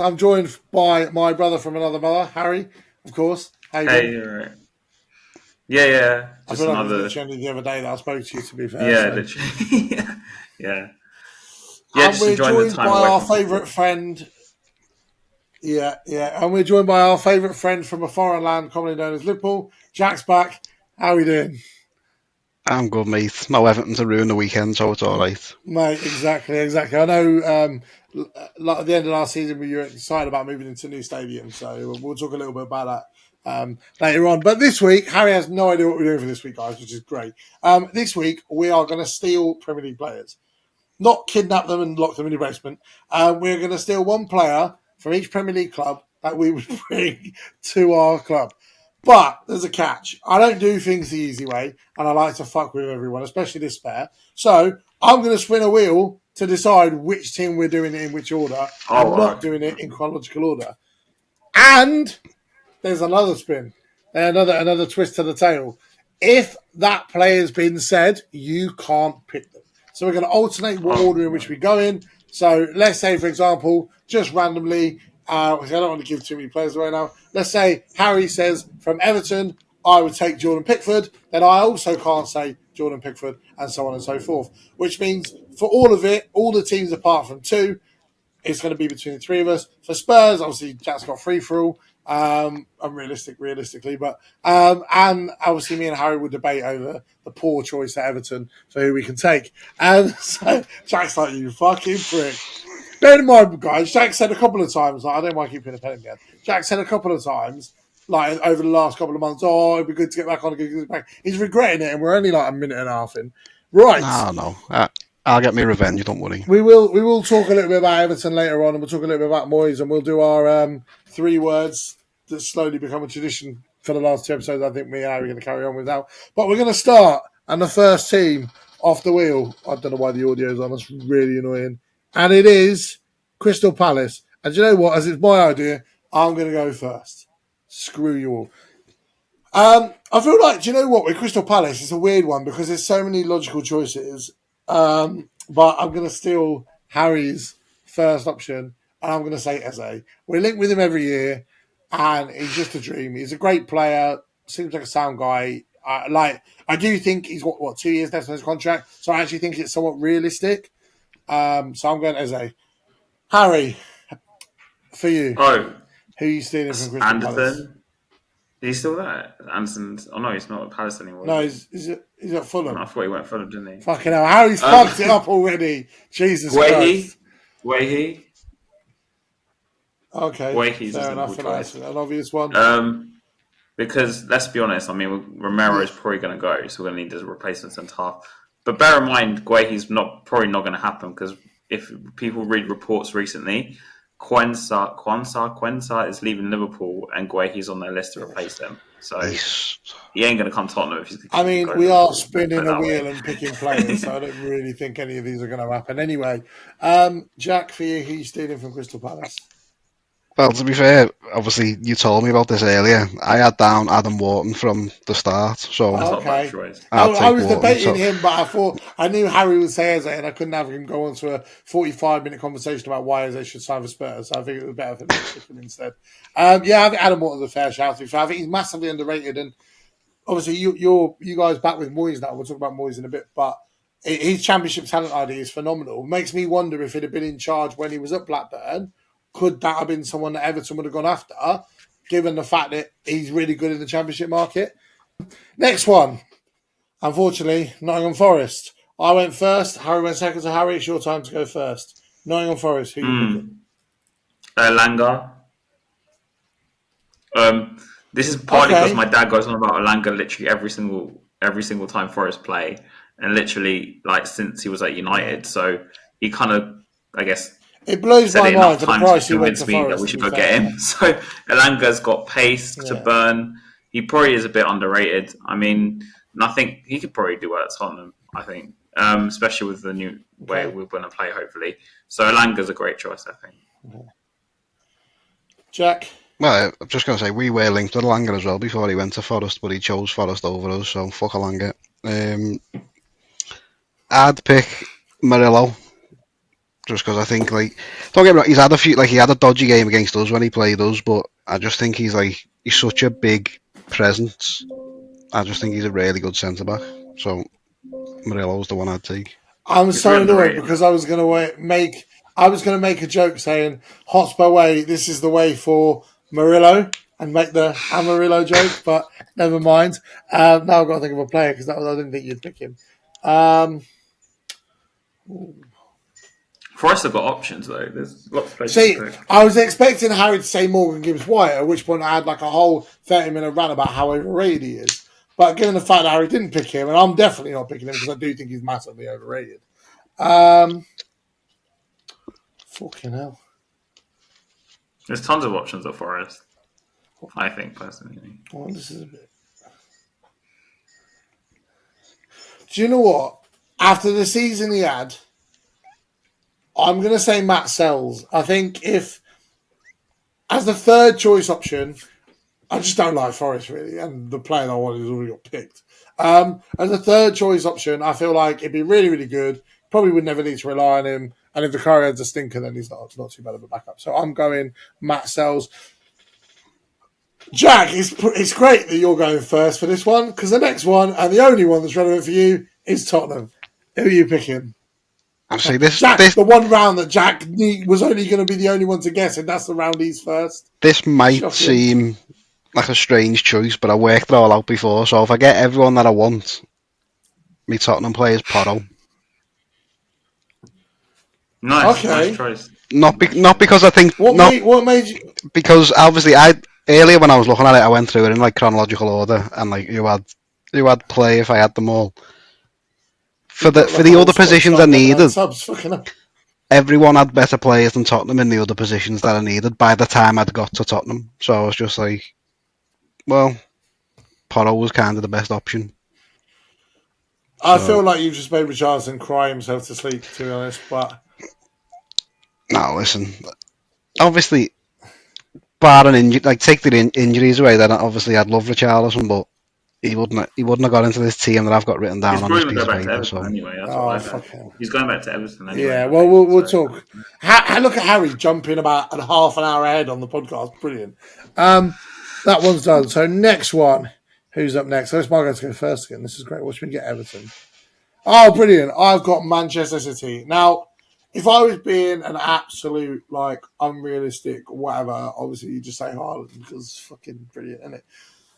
I'm joined by my brother from another mother, Harry, of course. How you Hey, doing? you're right. Yeah, yeah. I Just feel like it was another. literally only the other day that I spoke to you, to be fair. Yeah, So, literally. Yeah. Yeah, and just we're enjoying the joined time by away our from favourite football. friend. Yeah, and we're joined by our favourite friend from a foreign land, commonly known as Liverpool. Jack's back. How are we doing, I'm good, mate. No Everton to ruin the weekend, so it's all right. mate? Exactly. I know. Like at the end of last season, we were excited about moving into a new stadium, so we'll talk a little bit about that later on. But this week, Harry has no idea what we're doing for this week, guys, which is great. This week, we are going to steal Premier League players. Not kidnap them and lock them in the basement. We're going to steal one player from each Premier League club that we would bring to our club. But there's a catch. I don't do things the easy way, and I like to fuck with everyone, especially this pair. So I'm going to spin a wheel to decide which team we're doing it in which order, Oh, and not right. doing it in chronological order. And there's another spin, another twist to the tail. If that player's been said, you can't pick them. So we're going to alternate what Oh, order in which right. we go in. So let's say, for example, just randomly, because I don't want to give too many players away now. Let's say Harry says from Everton, I would take Jordan Pickford. Then I also can't say Jordan Pickford, and so on and so forth. Which means for all of it, all the teams apart from two, it's going to be between the three of us. For Spurs, obviously Jack's got free for all. Realistically, but and obviously me and Harry would debate over the poor choice at Everton for who we can take. And so Jack's like, you fucking prick. Bear in mind, guys, Jack said a couple of times, like, I don't mind keeping a pen again. Jack said a couple of times, like over the last couple of months, oh, it'd be good to get back on, get back. He's regretting it, and we're only like a minute and a half in. Right. No, no. I'll get me revenge, don't worry. We will talk a little bit about Everton later on, and we'll talk a little bit about Moyes, and we'll do our three words that slowly become a tradition for the last two episodes. I think me and Harry are going to carry on with now. But we're going to start, and the first team off the wheel. I don't know why the audio is on. It's really annoying, and it is Crystal Palace. And do you know what? As it's my idea, I'm going to go first. Screw you all. I feel like, do you know what? With Crystal Palace, it's a weird one because there's so many logical choices. But I'm going to steal Harry's first option, and I'm going to say Eze. We're linked with him every year, and he's just a dream. He's a great player. Seems like a sound guy. I do think he's got 2 years left on his contract, so I actually think it's somewhat realistic. So I'm going Eze. Harry, for you, Oh, who are you stealing from that's Crystal Palace? Anderson. Is he still there? Anderson's. Oh, no, he's not at Palace anymore, is No, he? he's at Oh, I Fulham. thought he went Fulham, didn't he? Fucking hell, Harry's Um, fucked it up already. Jesus Guehi. Christ. Guehi. Okay, Guehi's a fair enough. simple I feel like that's choice. an obvious one. Because let's be honest, I mean, Romero Yeah. is probably going to go, so we're going to need a replacement centre half. But bear in mind, Guehi's probably not going to happen because if people read reports recently, Quensa is leaving Liverpool and Guehi's on their list to replace him. So He's, he ain't going to come to Tottenham if he's going to I keep mean, going we are Liverpool. Put spinning it a that wheel and picking players, so I way. don't really think any of these are going to happen. Anyway, Jack, for you, who you stealing from Crystal Palace? well, to be fair, obviously, you told me about this earlier. I had down Adam Wharton from the start, so That's not a bad Okay. choice. I'll I take was Wharton. debating So, him, but I thought I knew Harry would say Eze, and I couldn't have him go on to a 45-minute conversation about why Eze should sign for Spurs. So I think it was better for me to pick him instead. Yeah, I think Adam Water's a fair shout. To be fair. I think he's massively underrated, and obviously you guys back with Moyes now. We'll talk about Moyes in a bit, but his championship talent ID is phenomenal. Makes me wonder if he'd have been in charge when he was at Blackburn, could that have been someone that Everton would have gone after, given the fact that he's really good in the championship market? Next one, unfortunately, Nottingham Forest. I went first. Harry went second. So Harry, it's your time to go first. Nottingham Forest. Who are you picking? Langa. Um, this is partly because Okay. my dad goes on about Alanga literally every single time Forest play, and literally like since he was at Yeah. United, so he kind of, I guess, It blows said my it mind enough for the times to price he went to convince me that Forest, we to should be go get fair. him. So Elanga's got pace to Yeah. burn. He probably is a bit underrated. I mean, and I think he could probably do well at Tottenham. I think, especially with the new way Okay. we're going to play, hopefully. So Elanga's a great choice, I think. Jack. well, I'm just going to say, we were linked with Langer as well before he went to Forest, but he chose Forest over us, so fuck Langer. I'd pick Murillo, Just because I think, like, don't get me wrong, he's had a few, like, he had a dodgy game against us when he played us, but I just think he's such a big presence. I just think he's a really good centre back. So Murillo's the one I'd take. I'm He's so really annoyed underrated. because I was going to make a joke saying Hotspur way. This is the way for Murillo and make the Amarillo joke, but never mind. Now I've got to think of a player because I didn't think you'd pick him. Forest have got options though. There's lots of places See, to pick. I was expecting Harry to say Morgan Gibbs White, at which point I had like a whole 30-minute rant about how overrated he is. But given the fact that Harry didn't pick him, and I'm definitely not picking him because I do think he's massively overrated. Fucking hell. There's tons of options at Forest. I think personally. Well, this is a bit. Do you know what? After the season he had, I'm going to say Matt Sells. I think if, as the third choice option, I just don't like Forest really, and the player that I wanted has already got picked. As a third choice option, I feel like it'd be really, really good. Probably would never need to rely on him. And if the Curry has a stinker, then he's not too bad of a backup. So I'm going Matt Sells. Jack, it's great that you're going first for this one because the next one and the only one that's relevant for you is Tottenham. Who are you picking? Actually, Jack, the one round that Jack was only going to be the only one to guess, and that's the round he's first. this might Shocking. seem like a strange choice, but I worked it all out before. So if I get everyone that I want, me Tottenham players Porro. Nice choice. Not because I think what made you? Because obviously earlier when I was looking at it, I went through it in like chronological order and like who had play if I had them all. For the other positions I needed, everyone had better players than Tottenham in the other positions that I needed by the time I'd got to Tottenham. So I was just like, well, Porro was kind of the best option. I feel like you've just made Richarlison cry himself to sleep, to be honest. But no, listen, obviously, bar an injury, like take the injuries away, then obviously I'd love Richarlison, but he wouldn't have got into this team that I've got written down He's on this probably piece going of to go back paper. to Everton anyway. That's what I've heard. He's going back to Everton anyway. Yeah, well, we'll talk. Look at Harry jumping about a half an hour ahead on the podcast. Brilliant. That one's done. So next one. Who's up next? Let's Margo to go first again. This is great. Watch me get Everton. Oh, brilliant. I've got Manchester City. Now, if I was being an absolute, like, unrealistic, whatever, obviously you just say Haaland because it's fucking brilliant, isn't it?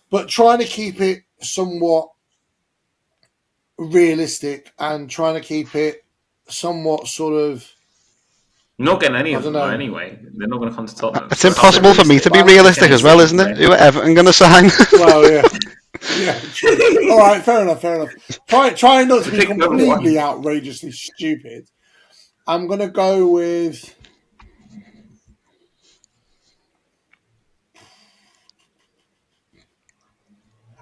But trying to keep it somewhat realistic and trying to keep it somewhat sort of. You're not getting any of them anyway. They're not going to come to Tottenham. It's impossible for me to be realistic as well, isn't it? Who are Everton going to sign? Well, yeah. Yeah, true. All right, fair enough. Try not to be completely outrageously stupid. I'm going to go with.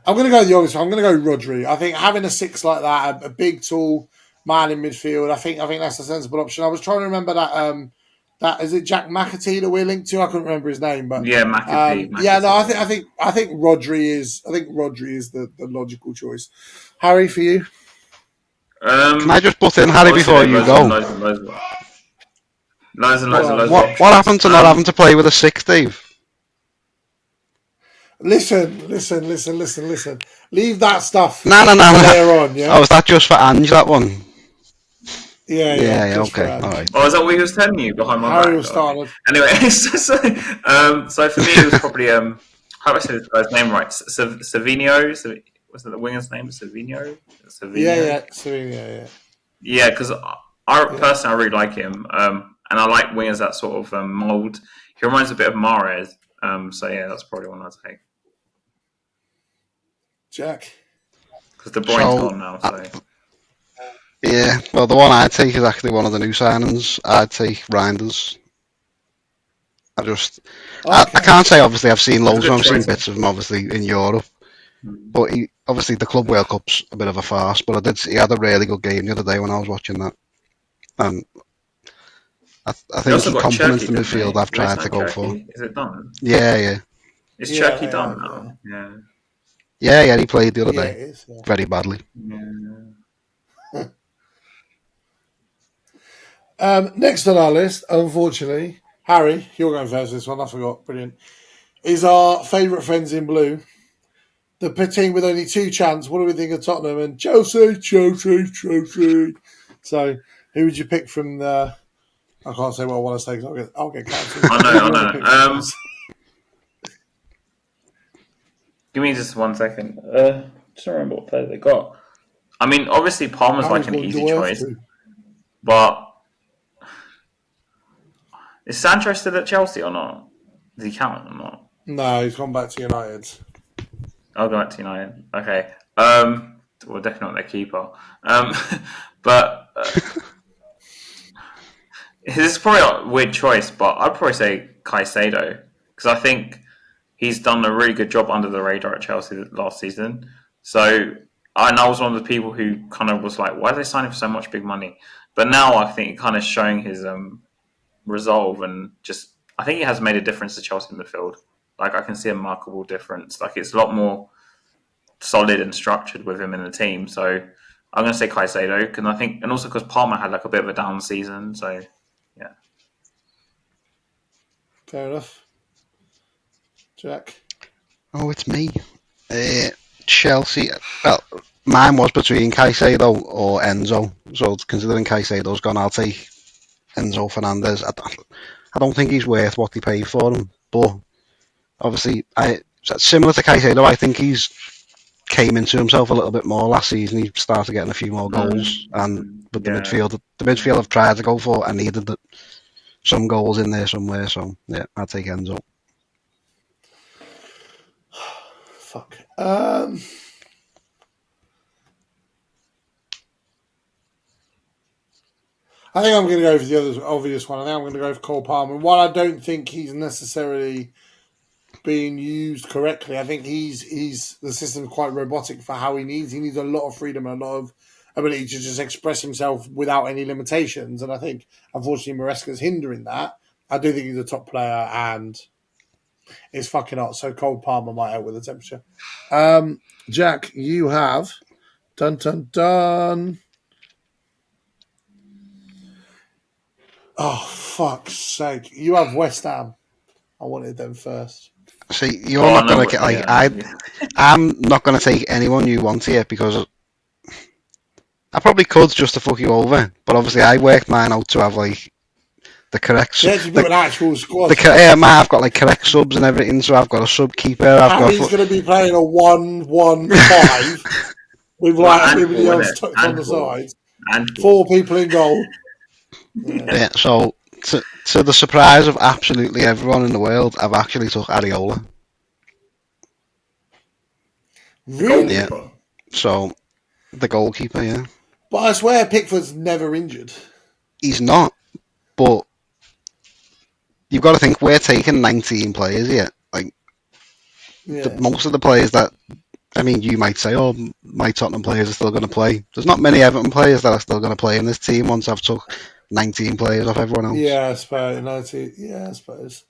I'm going to go the obvious one. I'm going to go Rodri. I think having a six like that, a big, tall man in midfield, I think that's a sensible option. I was trying to remember that is it Jack McAtee that we're linked to? I couldn't remember his name, but yeah, McAtee. Yeah, no, I think Rodri is the logical choice. Harry, for you. Can I just put in Harry before you go? Loads and what happened to not having to play with a six, Dave? Listen. Leave that stuff. No. Later on, yeah. Oh, is that just for Ange, that one? Yeah. Okay, all right. Oh, is that what he was telling you behind my Harry back? was starting. Okay. Anyway, so for me, it was probably how do I say this guy's name right? Savinho. Was it the winger's name? Savinho. Yeah, Savinho. Yeah. Yeah, because personally, I really like him, and I like wingers that sort of mould. He reminds me a bit of Mahrez. So yeah, that's probably one I'd take. Jack. Because De Bruyne's gone now, so. Yeah, well, the one I'd take is actually one of the new signings. I'd take Reinders. I can't say obviously I've seen loads of him, I've seen bits of him obviously in Europe. But obviously the Club World Cup's a bit of a farce, but he had a really good game the other day when I was watching that. And I think he complements the midfield I've tried to go for. Is it done? Yeah. Is Turkey done now? Yeah. Yeah, he played the other day. Very badly. Yeah. Next on our list, unfortunately, Harry, you're going first this one, I forgot, brilliant, is our favourite friends in blue. The team with only 2 chants. What do we think of Tottenham and Chelsea? So, who would you pick from the... I can't say what I want to say because I'll get cancelled. I Who do you want to pick from us? Give me just 1 second. Just remember what player they got. I mean, obviously Palmer's like an easy choice, but is Sancho still at Chelsea or not? Does he count or not? No, he's gone back to United. I'll go back to United. Okay. Well, definitely not their keeper. But this is probably a weird choice, but I'd probably say Caicedo because I think he's done a really good job under the radar at Chelsea last season. So I was one of the people who kind of was like, why are they signing for so much big money? But now I think kind of showing his resolve and just I think he has made a difference to Chelsea midfield. Like I can see a remarkable difference. Like it's a lot more solid and structured with him in the team. So I'm going to say Caicedo because I think, and also because Palmer had like a bit of a down season. So yeah, fair enough. Jack. Oh, it's me. Chelsea. Well, mine was between Caicedo or Enzo. So considering Caicedo's gone, I'll take Enzo Fernandez. I don't think he's worth what they paid for him, but obviously, similar to Caicedo, I think he's came into himself a little bit more last season. He started getting a few more goals, and with the midfield I've tried to go for, I needed some goals in there somewhere. So yeah, I'll take Enzo. Fuck. I think I'm going to go for the other obvious one. I think I'm going to go for Cole Palmer. While I don't think he's necessarily being used correctly, I think he's the system's quite robotic for how he needs. He needs a lot of freedom and a lot of ability to just express himself without any limitations. And I think, unfortunately, Maresca's hindering that. I do think he's a top player and it's fucking hot. So Cole Palmer might help with the temperature. Jack, you have dun. Oh, fuck's sake. You have West Ham. I wanted them first. See, you're not going to get I'm not going to take anyone you want here because I probably could just to fuck you over, but obviously I worked mine out to have like the correct. Yeah, you've got an actual squad. I've got like correct subs and everything, so I've got a sub keeper. Harry's going to be playing a 1-1-5 with like everybody else tucked on the sides. 4 people in goal. Yeah, so to the surprise of absolutely everyone in the world, I've actually took Areola. Really? Yeah. So the goalkeeper, yeah. But I swear Pickford's never injured. He's not, but you've got to think we're taking 19 players here. Like most of the players that, I mean, you might say, oh, my Tottenham players are still going to play. There's not many Everton players that are still going to play in this team once I've took 19 players off everyone else. Yeah, I suppose. 19. Yeah, I suppose.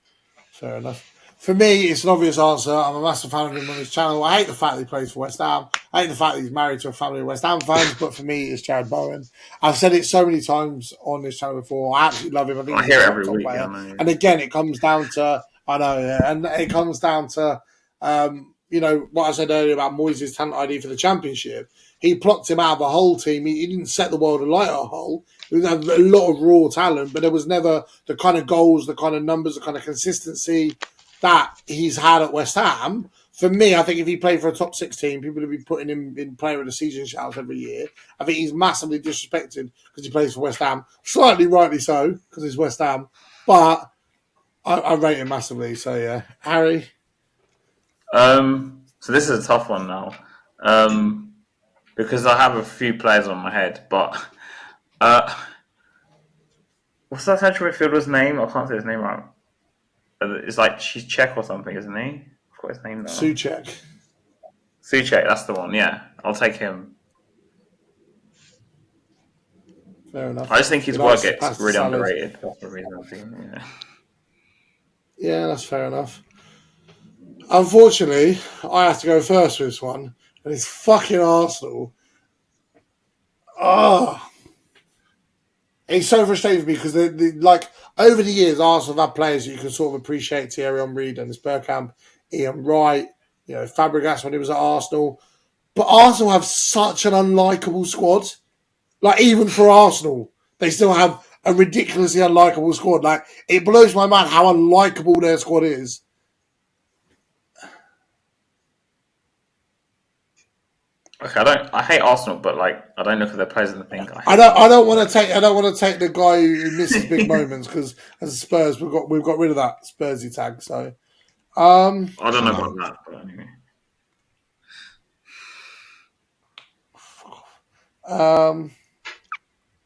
Fair enough. For me, it's an obvious answer. I'm a massive fan of him on his channel. I hate the fact that he plays for West Ham. I hate the fact that he's married to a family of West Ham fans. But for me, it's Jared Bowen. I've said it so many times on this channel before. I absolutely love him. I think I he's hear a every top week. player. And again, it comes down to and it comes down to what I said earlier about Moyes' talent ID for the Championship. He plucked him out of the whole team. He didn't set the world alight a hole. He had a lot of raw talent, but there was never the kind of goals, the kind of numbers, the kind of consistency that he's had at West Ham. For me, I think if he played for a top 6 team, people would be putting him in player of the season shouts every year. I think he's massively disrespected because he plays for West Ham. Slightly rightly so, because he's West Ham. But I rate him massively. So, yeah. Harry? So this is a tough one now. Because I have a few players on my head, but what's that central midfielder's name? I can't say his name right. It's like she's Czech or something, isn't he? I forgot his name now. Souček, that's the one. Yeah, I'll take him. Fair enough. I just think his work gets really underrated. That's the reason I'm thinking. Yeah, that's fair enough. Unfortunately, I have to go first with this one, and it's fucking Arsenal. it's so frustrating for me because like over the years, Arsenal have had players that you can sort of appreciate. Thierry Henry, Dennis Bergkamp, Ian Wright, Fabregas when he was at Arsenal. But Arsenal have such an unlikable squad. Like even for Arsenal, they still have a ridiculously unlikable squad. Like it blows my mind how unlikable their squad is. Okay, I hate Arsenal, but like I don't look at their players and think I don't want to take the guy who misses big moments because as Spurs we've got rid of that Spursy tag. So I don't know about that, but anyway.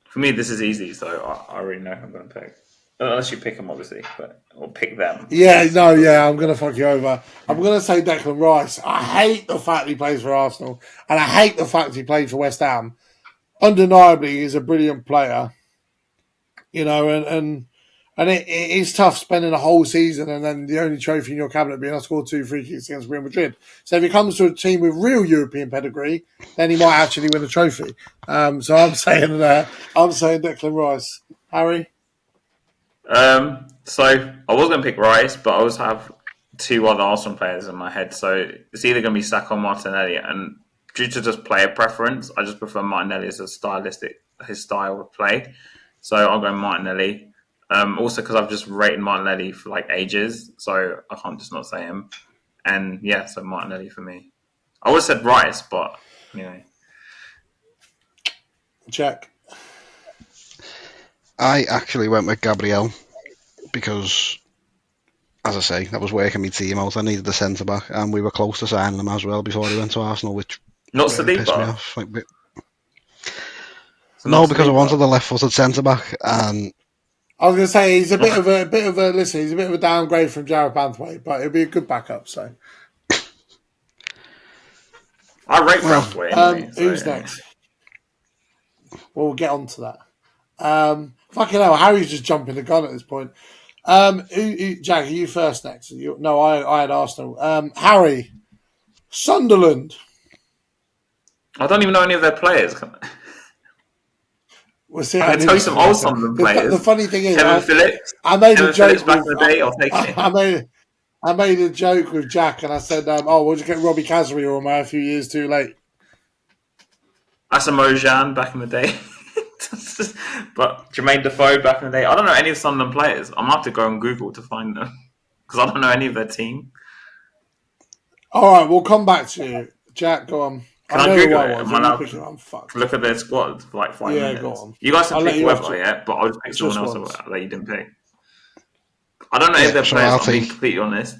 For me, this is easy, so I already know who I'm going to pick. Unless you pick them, obviously, or pick them. Yeah, no, yeah, I'm going to fuck you over. I'm going to say Declan Rice. I hate the fact he plays for Arsenal, and I hate the fact he played for West Ham. Undeniably, he's a brilliant player, and it is tough spending a whole season and then the only trophy in your cabinet being I scored 2 free kicks against Real Madrid. So if he comes to a team with real European pedigree, then he might actually win a trophy. So I'm saying Declan Rice. Harry? So I was going to pick Rice, but I also have 2 other Arsenal players in my head. So it's either going to be Saka or Martinelli, and due to just player preference, I just prefer Martinelli as his style of play. So I'll go Martinelli. Also because I've just rated Martinelli for like ages, so I can't just not say him. And yeah, so Martinelli for me. I would have said Rice, but Check. I actually went with Gabriel because, as I say, I was working my team out. I needed a centre back, and we were close to signing him as well before he went to Arsenal, which not really pissed me Saliba. off. No, because I wanted a left-footed centre back, and I was going to say he's a bit of a downgrade from Jarrett Banthwaite, but it'll be a good backup. So I rate Banthwaite anyway. Who's next? We'll get on to that. Fucking hell, Harry's just jumping the gun at this point. Jack, are you first next? I had Arsenal. Harry, Sunderland. I don't even know any of their players. We'll see. I can tell you some old Sunderland players. The funny thing is, Kevin Phillips. I made a joke back in the day. I'll take it. I made a joke with Jack, and I said, we'll just get Robbie Kazri on a few years too late. Asamoah Gyan back in the day. But Jermaine Defoe back in the day. I don't know any of Sunderland players. I'm going to have to go on Google to find them because I don't know any of their team. All right, we'll come back to you. Jack, go on. Can I Google it? Am I allowed to look at their squad for like 5 minutes? Go on. You guys can pick whoever, but I'll just pick someone else that you didn't pick. I don't know if they're players, I'm being completely honest.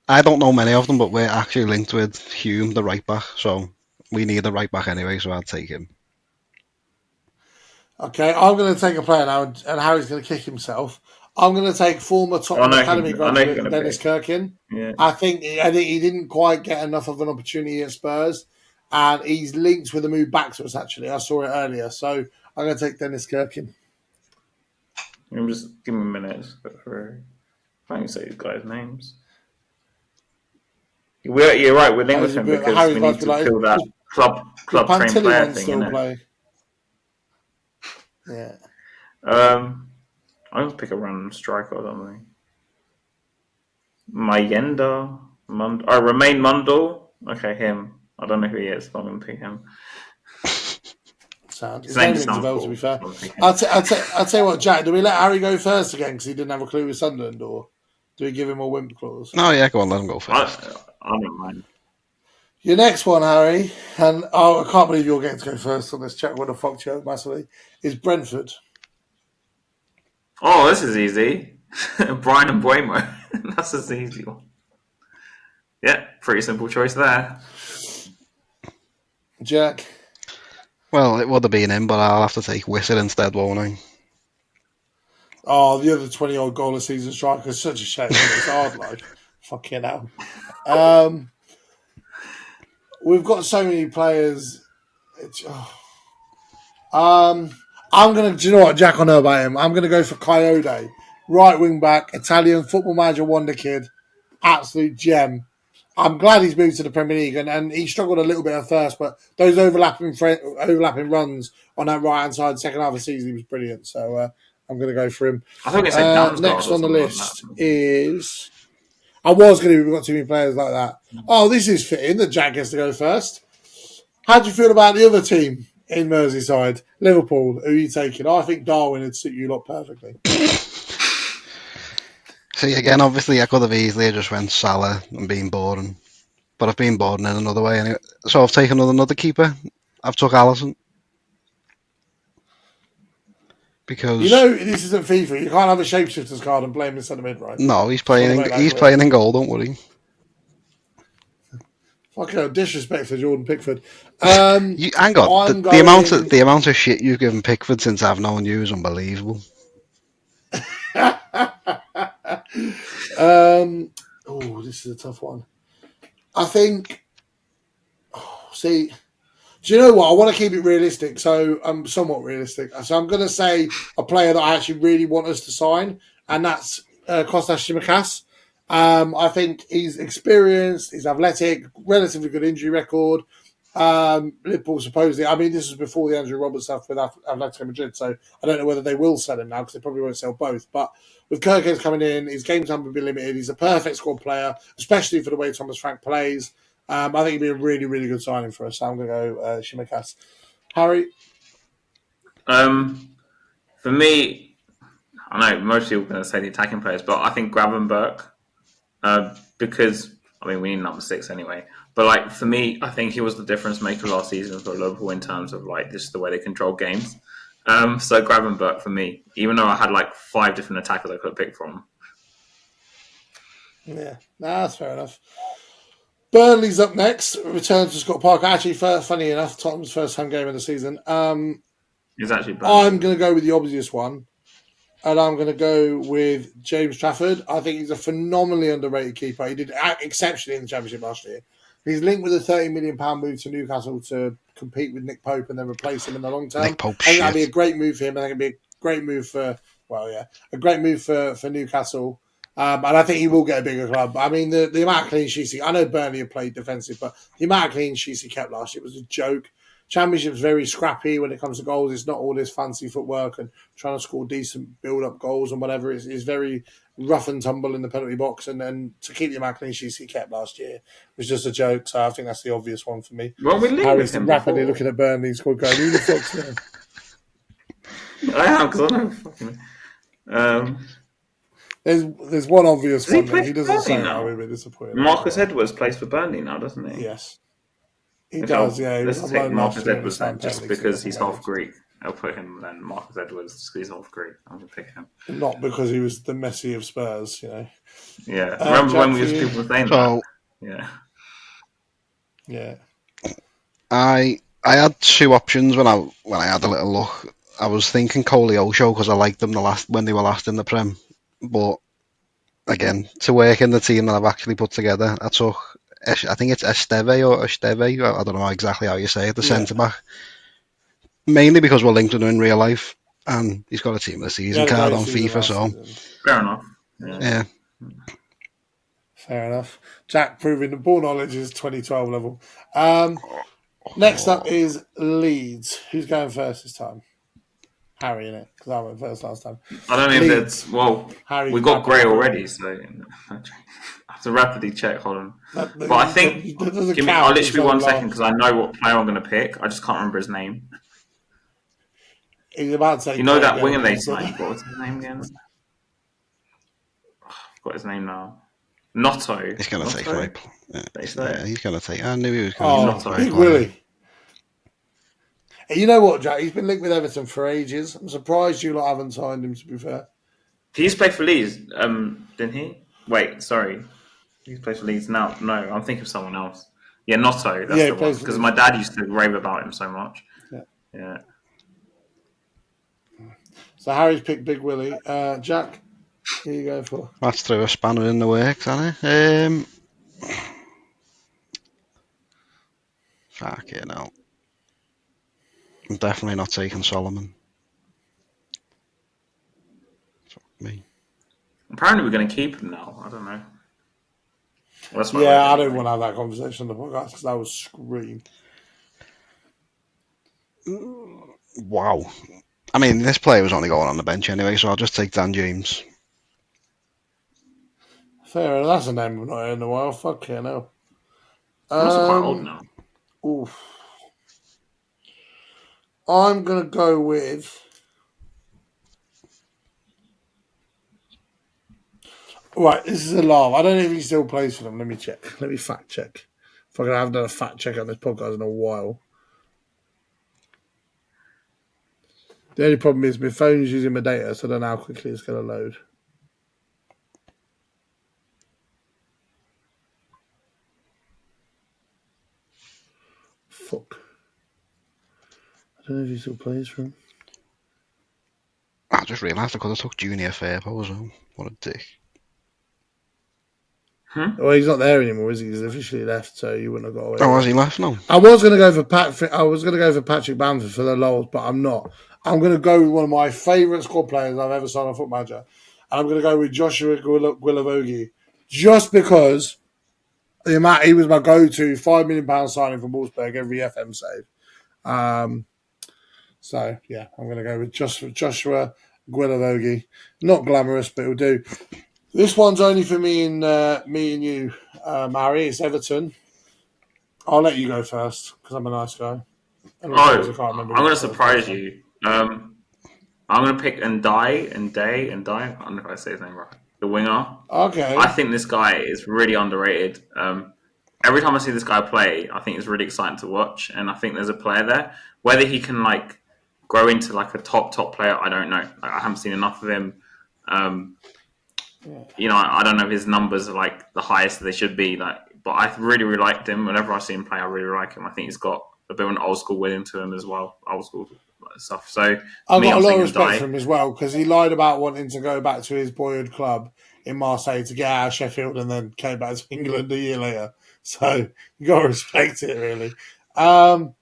I don't know many of them, but we're actually linked with Hume, the right back, so we need a right back anyway, so I'll take him. Okay, I'm going to take a player now, and Harry's going to kick himself. I'm going to take former Tottenham Academy graduate Dennis Kirkin. Yeah. I think he didn't quite get enough of an opportunity at Spurs, and he's linked with a move back to us, actually. I saw it earlier, so I'm going to take Dennis Kirkin. Just give me a minute. I can't even say these guys' names. You're right, we're linked with him because we need to fill that club trained player thing, innit? Yeah. I'm going to pick a random striker or something. Mayenda. Romain Mundle. Okay, him. I don't know who he is, but I'm going to pick him. His name rings a bell, to be fair. I'll tell you what, Jack, do we let Harry go first again because he didn't have a clue with Sunderland, or do we give him a wimp clause? No, yeah, go on, let him go first. I don't mind. Your next one, Harry, and I can't believe you're getting to go first on this chat. Would have fucked you up massively. Is Brentford? Oh, this is easy. Brian and Buemo. That's an easy one. Yeah, pretty simple choice there. Jack? Well, it would have been him, but I'll have to take Whistle instead, won't I? Oh, the other 20-odd goal a season striker is such a shame. It's hard, like. Fucking hell. We've got so many players. I'm going to... Do you know what, Jack? I know about him. I'm going to go for Coyote. Right wing back, Italian football manager wonder kid. Absolute gem. I'm glad he's moved to the Premier League, and he struggled a little bit at first, but those overlapping runs on that right hand side, second half of the season, he was brilliant. So I'm going to go for him. I thought you said Damsgaard Next or on the something like that. list is. I was going to. We've got too many players like that. Oh, this is fitting that Jack gets to go first. How do you feel about the other team in Merseyside, Liverpool? Who are you taking? I think Darwin would suit you lot perfectly. See, again, obviously, I could have easily just went Salah and been boring. But I've been bored in another way anyway. So I've taken another keeper. I've took Alisson. You Because know this isn't FIFA. You can't have a shapeshifter's card and play him in centre mid, right? no, he's Just want to playing. make that He's clear. playing in goal. Don't worry. Fucking disrespect for Jordan Pickford. Hang on. I'm The amount going. the amount of shit you've given Pickford since I've known you is unbelievable. This is a tough one. I think. See, do you know what? I want to keep it realistic, so I'm somewhat realistic. So I'm going to say a player that I actually really want us to sign, and that's Kostas Tsimikas. I think he's experienced, he's athletic, relatively good injury record. Liverpool supposedly, I mean, this was before the Andrew Roberts stuff with Atletico Madrid, so I don't know whether they will sell him now because they probably won't sell both. But with Kirkens coming in, his game time will be limited. He's a perfect squad player, especially for the way Thomas Frank plays. I think it'd be a really, really good signing for us. So I'm going to go Tsimikas. Harry? For me, I know most people are going to say the attacking players, but I think Gravenberch, because I mean we need number 6 anyway. But like for me, I think he was the difference maker last season for Liverpool in terms of like just the way they control games. So Gravenberch for me, even though I had like 5 different attackers I could have picked from. Yeah, that's fair enough. Burnley's up next. Return to Scott Parker. Actually, funny enough, Tottenham's first home game of the season. It's actually Burnley. I'm going to go with the obvious one, and I'm going to go with James Trafford. I think he's a phenomenally underrated keeper. He did exceptionally in the Championship last year. He's linked with a £30 million move to Newcastle to compete with Nick Pope and then replace him in the long term. Nick Pope I think that'd be shit. a great move for him. I think it'd be a great move for, a great move for Newcastle. And I think he will get a bigger club. I mean, the amount of clean sheets I know Burnley have played defensive, but the amount of clean sheets he kept last year was a joke. Championship's very scrappy when it comes to goals. It's not all this fancy footwork and trying to score decent build-up goals and whatever. It's very rough and tumble in the penalty box. And to keep the amount of clean sheets he kept last year was just a joke. So I think that's the obvious one for me. Well, we linked with Harry's him rapidly before. looking at Burnley's squad going, who the fuck's there? I am because I know fucking. There's one obvious Does he one. play If he for doesn't Burnley say it, I'll be now? a bit disappointed. Marcus Edwards plays for Burnley now, doesn't he? Yes. He Okay, does, yeah. He was let's on take loan last Marcus year and he Edwards then, signed just permanently because to he's half Greek. I'll put him then, Marcus Edwards, just because he's half Greek. I'm going to pick him. Not because he was the Messi of Spurs, Yeah. Remember Jack, when for we was you? people saying that? So Yeah. Yeah. I had 2 options when I had a little look. I was thinking Koleosho because I liked them when they were last in the Prem, but again, to work in the team that I've actually put together, I took. I think it's Esteve. I don't know exactly how you say it. The Yeah. centre back, mainly because we're linked with him in real life, and he's got a team of the He season had a card great on season FIFA. last So season. Fair enough. yeah, Fair enough. Jack proving the ball knowledge is 2012 level. Next up is Leeds. Who's going first this time? Harry, innit? Because I went first last time. I don't know if Leeds. that's. Well, Harry we got rapidly Gray quoting. already, so I have to rapidly check. Hold on. That But I think. doesn't Give me. I'll count. You literally said him 1 second last. because I know what player I'm going to pick. I just can't remember his name. He's about to say You know Craig that winger they Evans, but signed? What was his name again? I've got his name now. Notto. he's going to take the Notto? right. They say it. He's going to take. I knew he was going to take the Notto. right Big player. Willie. You know what, Jack? He's been linked with Everton for ages. I'm surprised you lot haven't signed him, to be fair. He's played for Leeds, didn't he? Wait, sorry. He's played for Leeds now. No, I'm thinking of someone else. Yeah, Notto, that's Yeah, he the one. plays for Because Leeds. my dad used to rave about him so much. Yeah. Yeah. So Harry's picked Big Willie. Jack, who you go for? That's through a spanner in the works, isn't it? Fuck it, no. I'm definitely not taking Solomon. Fuck me. Apparently we're going to keep him now. I don't know. That's my vote Yeah, I don't anyway. want to have that conversation on the podcast because that was scream. Wow. I mean, this player was only going on the bench anyway, so I'll just take Dan James. Fair enough. That's a name I've not heard in a while. Fuck yeah, no. He's also quite old now. Oof. I'm gonna go with. Right, this is a laugh. I don't know if he still plays for them. Let me check. Let me fact check. Fucking, I haven't done a fact check on this podcast in a while. The only problem is my phone's using my data, so I don't know how quickly it's going to load. Fuck. I don't know if he still plays for him. I just realised I could have took Junior Firpo as well. What a dick. Well, he's not there anymore, is he? He's officially left, so you wouldn't have got away. Oh, has he left now? I was going to go for I was going to go for Patrick Bamford for the Lowells, but I'm not. I'm going to go with one of my favourite squad players I've ever signed on Foot Manager, and I'm going to go with Joshua Guilavogui, just because the amount he was my go-to £5 million signing from Wolfsburg every FM save. So yeah, I'm going to go with Joshua Guilavogui. Not glamorous, but it'll do. This one's only for me and you, Mary. It's Everton. I'll let you go first because I'm a nice guy. And also because I can't remember. I'm going to surprise you. I'm going to pick Ndai. I don't know if I say his name right. The winger. Okay. I think this guy is really underrated. Every time I see this guy play, I think it's really exciting to watch, and I think there's a player there. Whether he can grow into a top player, I don't know. I haven't seen enough of him. I don't know if his numbers are the highest they should be. But I really liked him. Whenever I see him play, I really like him. I think he's got a bit of an old school winning to him as well. Old school stuff. So I've got a lot of respect Ndai. for him as well because he lied about wanting to go back to his boyhood club in Marseille to get out of Sheffield and then came back to England a year later. So you got to respect it, really. After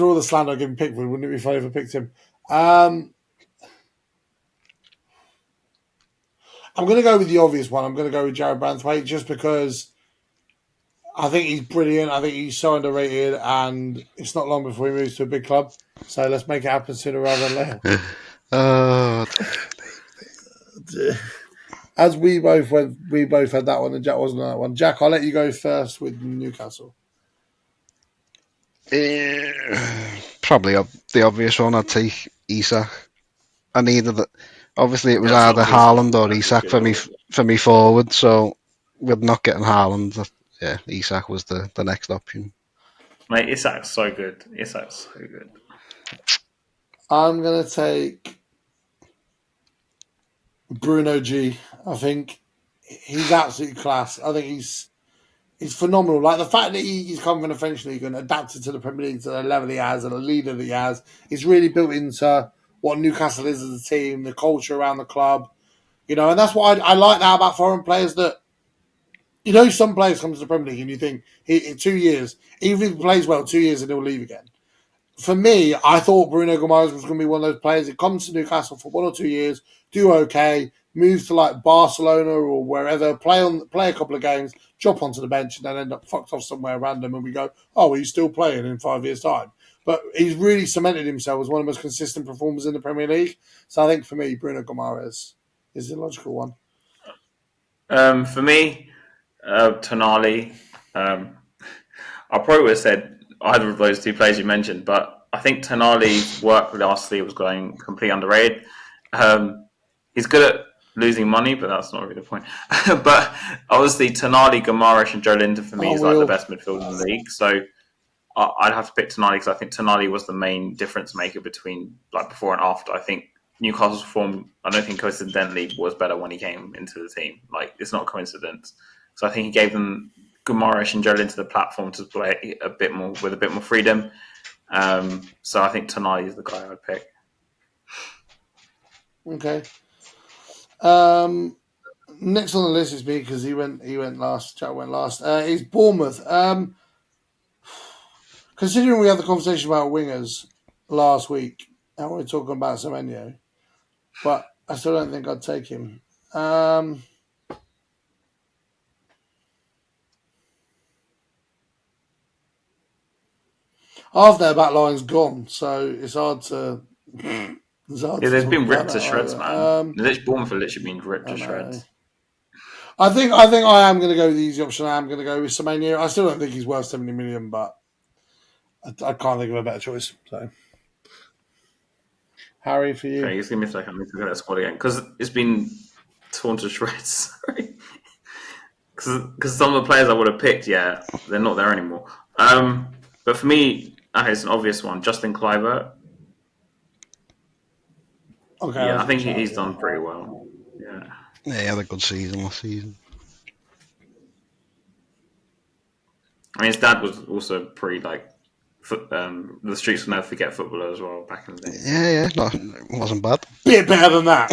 all the slander I give him Pickford, wouldn't it be funny if I picked him? I'm going to go with the obvious one. I'm going to go with Jared Branthwaite just because I think he's brilliant. I think he's so underrated, and it's not long before he moves to a big club. So let's make it happen sooner rather than later. As we both had that one, and Jack wasn't on that one. Jack, I'll let you go first with Newcastle. Probably the obvious one. I'd take Isak. Obviously, it was either Haaland or Isak for me forward. So with not getting Haaland, yeah, Isak was the next option. Mate, Isak's so good. I'm gonna take Bruno G. I think he's absolutely class. I think he's phenomenal. Like the fact that he's come from the French league and adapted to the Premier League to the level he has and the leader that he has, he's really built into what Newcastle is as a team, the culture around the club. And that's why I like that about foreign players that, some players come to the Premier League and you think, in 2 years, even if he plays well, 2 years and he'll leave again. For me, I thought Bruno Guimaraes was going to be one of those players that comes to Newcastle for 1 or 2 years, do okay, move to Barcelona or wherever, play a couple of games, drop onto the bench, and then end up fucked off somewhere random, and we go, oh, he's still playing in 5 years' time. But he's really cemented himself as one of the most consistent performers in the Premier League. So I think for me, Bruno Guimaraes is the logical one. For me, Tonali. I probably would have said either of those two players you mentioned, but I think Tonali's work last year was going completely underrated. He's good at losing money, but that's not really the point. But obviously, Tonali, Guimaraes, and Joe Linton for me is the best midfield in the league. So I'd have to pick Tonali because I think Tonali was the main difference maker between before and after. I think Newcastle's form, I don't think coincidentally was better when he came into the team. It's not a coincidence. So I think he gave them Guimaraes and Joe Linton the platform to play a bit more with a bit more freedom. So I think Tonali is the guy I'd pick. Okay. Next on the list is me because he went last. Jack went last. Is Bournemouth. Considering we had the conversation about wingers last week, and we're talking about Semenyo, but I still don't think I'd take him. half their back line's gone, so it's hard to. They've been ripped to shreds, man. Bournemouth have literally been ripped to shreds. I think I am going to go with the easy option. I am going to go with Semenyo. I still don't think he's worth 70 million, but I can't think of a better choice. So, Harry, for you. Okay, give me a second. I need to look at that squad again because it's been torn to shreds. Sorry, because some of the players I would have picked, they're not there anymore. But for me, it's an obvious one. Justin Kluivert. Okay, I think he's done pretty well. Yeah, he had a good season last season. I mean, his dad was also pretty the streets will never forget footballer as well back in the day. Yeah, it wasn't bad. Bit better than that,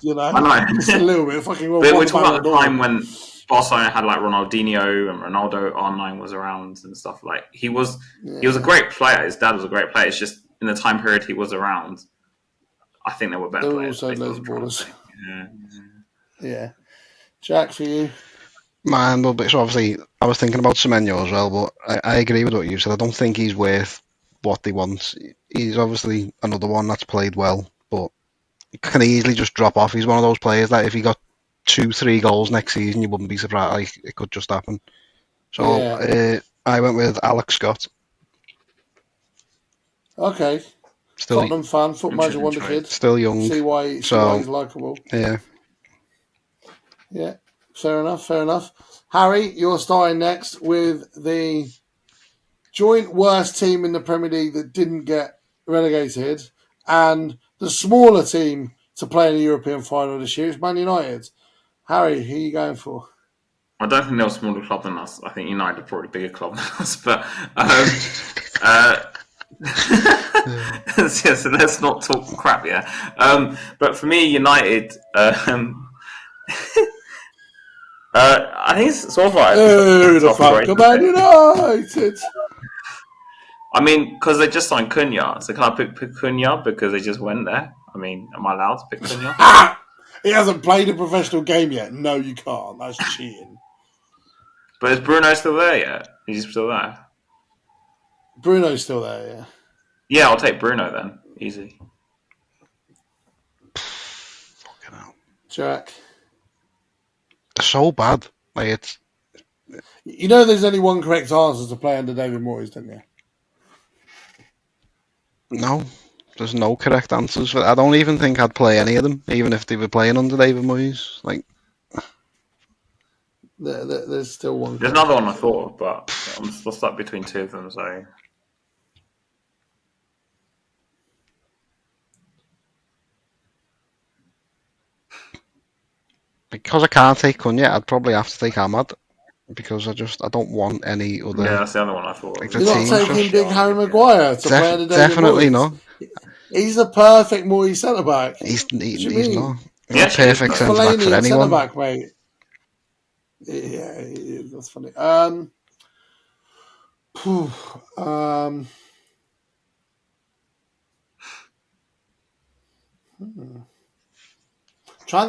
but I know it's a little bit fucking. But we're talking about the time when Barcelona had like Ronaldinho and Ronaldo. R9 was around and stuff. Like he was a great player. His dad was a great player. It's just in the time period he was around, I think there were better players. Also, loads of ballers. Yeah, Jack, for you. Mine will be, so obviously I was thinking about Semenyo as well, but I agree with what you said. I don't think he's worth what they want. He's obviously another one that's played well, but can easily just drop off. He's one of those players that if he got 2-3 goals next season, you wouldn't be surprised. Like, it could just happen. So I went with Alex Scott. Okay. Tottenham fan, foot manager, wonder kid. Still young. See why he's likeable. Yeah. Yeah. Fair enough. Harry, you're starting next with the joint worst team in the Premier League that didn't get relegated and the smaller team to play in the European final this year is Man United. Harry, who are you going for? I don't think they're a smaller club than us. I think United are probably a bigger club than us. But so let's not talk crap, but for me, United. I think it's sort of like the fuck Man United. I mean, because they just signed Cunha, so can I pick Cunha because they just went there? I mean, am I allowed to pick Cunha? He hasn't played a professional game yet. No, you can't. That's cheating. But is Bruno still there yet? Is he still there? Bruno's still there, yeah. Yeah, I'll take Bruno then. Easy. Fucking hell. Jack. They're so bad. Like, it's... You know there's only one correct answer to play under David Moyes, don't you? No. There's no correct answers. I don't even think I'd play any of them, even if they were playing under David Moyes. Like... There's still one. There's another one I thought of, but I'm still stuck between two of them, so... Because I can't take Cunha, I'd probably have to take Ahmad. Because I don't want any other... Yeah, that's the other one I thought of. You're not taking big Harry Maguire to play under David Definitely Moyes. not. He's the perfect Moyes centre-back. He's not. He's Yeah, not perfect centre-back for anyone. Centre-back, mate. Yeah, that's funny. Trying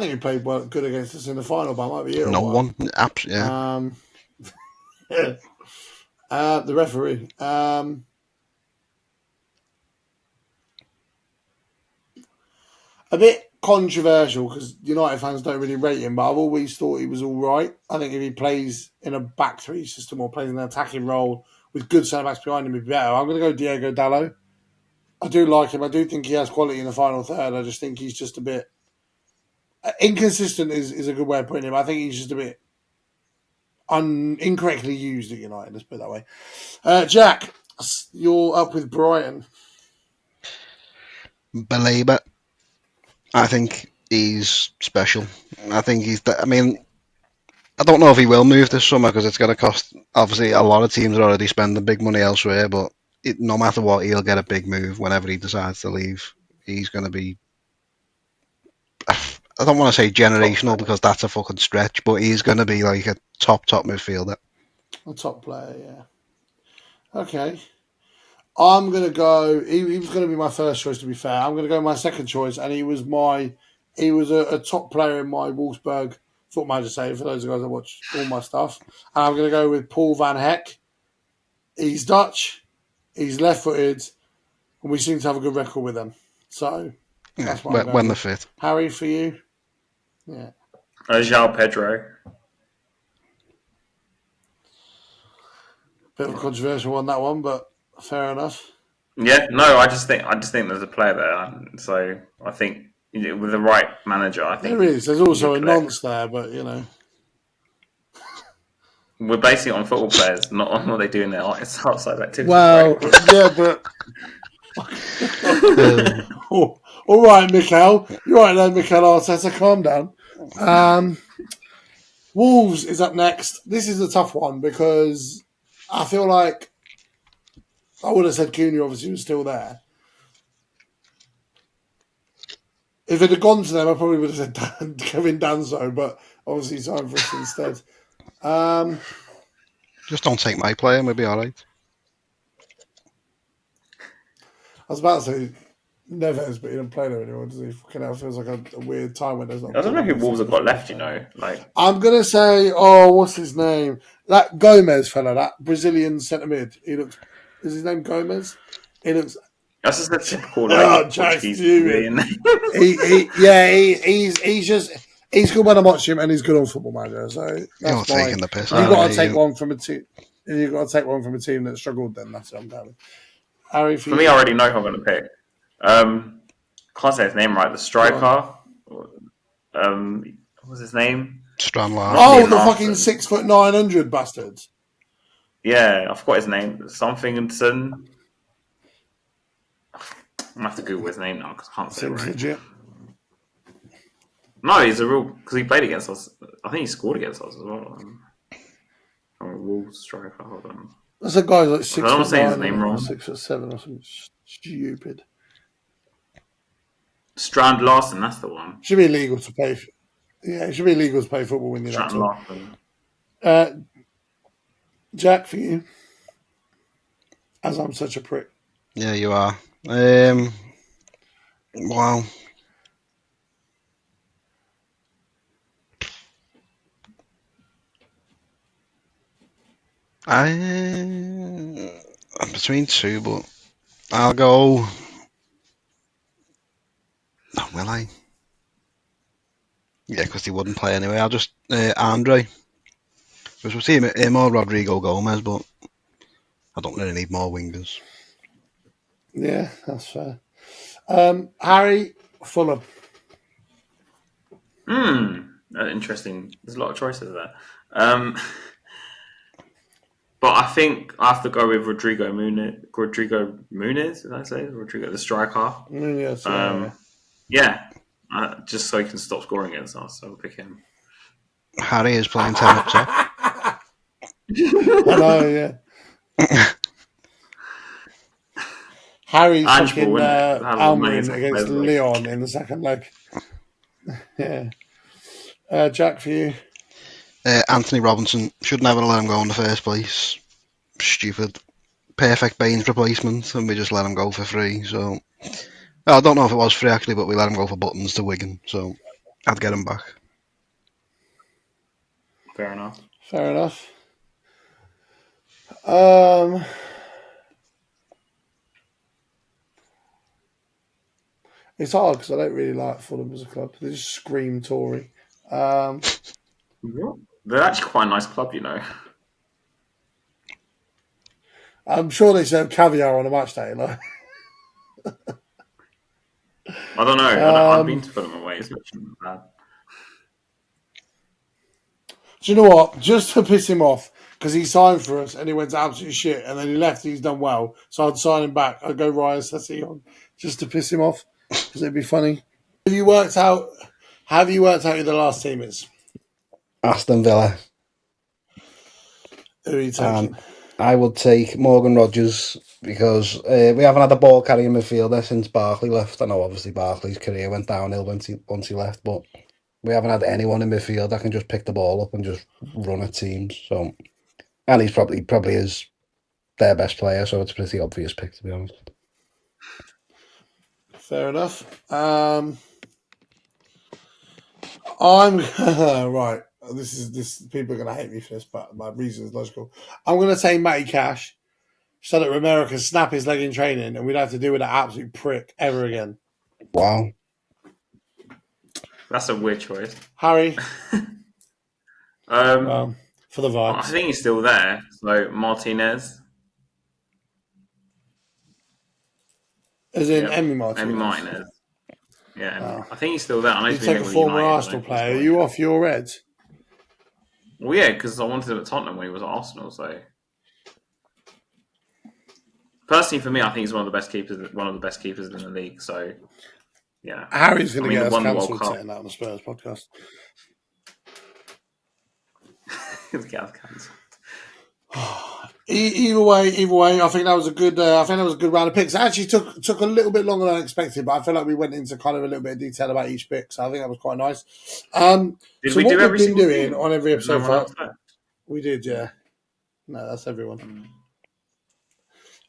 to think who played well, good against us in the final, but I might be here. No one. Absolutely. The referee. A bit controversial because United fans don't really rate him, but I've always thought he was all right. I think if he plays in a back three system or plays in an attacking role with good centre backs behind him, he'd be better. I'm going to go Diego Dallo. I do like him. I do think he has quality in the final third. I just think he's just a bit inconsistent. Is a good way of putting him. I think he's just a bit incorrectly used at United. Let's put it that way. Jack, you're up with Brighton. Belabor. I think he's special. I think I mean, I don't know if he will move this summer because it's going to cost. Obviously, a lot of teams are already spending big money elsewhere. But no matter what, he'll get a big move whenever he decides to leave. He's going to be. I don't want to say generational because that's a fucking stretch, but he's going to be like a top midfielder. A top player, yeah. Okay. I'm going to go... He was going to be my first choice, to be fair. I'm going to go my second choice, and he was a top player in my Wolfsburg Foot Manager save, for those guys that watch all my stuff. And I'm going to go with Paul van Heck. He's Dutch. He's left-footed, and we seem to have a good record with them. So that's what I'm going when they're with. fit. Harry, for you? Yeah. João Pedro. Bit of a controversial one, that one, but fair enough. Yeah, no, I just think there's a player there. So I think with the right manager, I think There is. There's also a click. nonce there, but We're basing it on football players, not on what they do in their outside activities. Well, right? yeah, but. All right, Mikel. You're right there, Mikel Arteta. Calm down. Wolves is up next. This is a tough one because I feel like I would have said Cunha obviously was still there. If it had gone to them, I probably would have said Kevin Danso, but obviously he signed for us instead. Just don't take my player and we'll be all right. I was about to say Neves, but he doesn't play there anymore, does he? Fucking hell, feels like a weird time when there's not. I don't know who Wolves have got left. Like I'm gonna say, what's his name? That Gomez fella, that Brazilian centre mid. He looks. Is his name Gomez? He looks. that's just a typical Jack's Portuguese name. He's good when I watch him, and he's good on Football Manager. So that's You're taking the piss. You've got to take one from a team. You've got to take one from a team that struggled. Then that's what I'm going. Harry, for me, I already know who I'm going to pick. Can't say his name right. The striker. What's his name? Strand the fucking 6'9" bastards. Yeah, I forgot his name. Somethingson. I'm gonna have to Google his name now because I can't say it right. Legit. No, he's a real because he played against us. I think he scored against us as well. Wolves striker. Hold on. That's a guy like 6'9" I don't want to say his name wrong. 6'7" or something stupid. Strand Larsen, that's the one. Should be illegal to pay. It should be illegal to play football when you're Strand Larsen. Larsen. Jack, for you, as I'm such a prick. Yeah, you are. Wow. I'm between two, but I'll go. Oh, will I? Yeah, because he wouldn't play anyway. I'll just Andre. Because we'll see him or Rodrigo Gomez, but I don't really need more wingers. Yeah, that's fair. Harry, Fulham. Interesting. There's a lot of choices there. But I think I have to go with Rodrigo Muniz. Did I say Rodrigo the striker? Yes. Just so he can stop scoring against us. So I'll pick him. Harry is playing 10 up top. I know, yeah. Harry's fucking Almiron against Leon in the second leg. Yeah. Jack, for you? Anthony Robinson. Should never let him go in the first place. Stupid. Perfect Baines replacement, and we just let him go for free. So I don't know if it was free actually, but we let him go for buttons to Wigan. So I'd get him back. Fair enough. It's hard because I don't really like Fulham as a club. They just scream Tory. They're actually quite a nice club, I'm sure they serve caviar on a match day, like. I don't know. I've been to Fulham away. It's not bad. Do you know what? Just to piss him off, because he signed for us and he went to absolute shit, and then he left and he's done well. So I'd sign him back. I'd go Ryan Sessi on just to piss him off, because it'd be funny. Have you worked out who the last team is? Aston Villa. Who are you taking? I would take Morgan Rogers because we haven't had a ball carrying midfielder since Barkley left. I know obviously Barkley's career went downhill once he left, but we haven't had anyone in midfield that can just pick the ball up and just run at teams. So, and he's probably is their best player, so it's a pretty obvious pick, to be honest. Fair enough. I'm right. This people are going to hate me for this, but my reason is logical. I'm going to say Matty Cash so that Romero can snap his leg in training and we'd have to deal with that absolute prick ever again. Wow. That's a weird choice. Harry? Well, for the vibes. I think he's still there. So Martinez. As in Emi Martinez? Emi Martinez. Yeah, I think he's still there. I know you he's take been a with former United, Arsenal player. Are you off your Reds? Well, yeah, because I wanted him at Tottenham when he was at Arsenal. So, personally, for me, I think he's one of the best keepers in the league. So, yeah, Harry's going to get us cancelled saying that on the Spurs podcast. Get us cancelled. Either way, I think that was a good. Round of picks. It actually took a little bit longer than I expected, but I feel like we went into kind of a little bit of detail about each pick, so I think that was quite nice. Did we do every single thing on every episode? We did, yeah. No, that's everyone.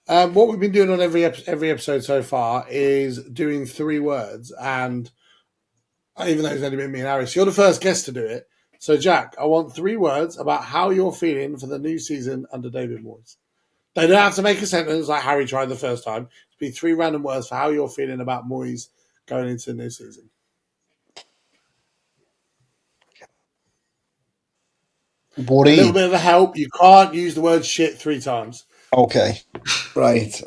What we've been doing on every episode so far is doing 3 words, and even though it's only been me and Harry, so you're the first guest to do it. So, Jack, I want 3 words about how you're feeling for the new season under David Moyes. They don't have to make a sentence like Harry tried the first time. It'll be 3 random words for how you're feeling about Moyes going into the new season. Worried. A little bit of a help. You can't use the word shit 3 times. Okay. Right.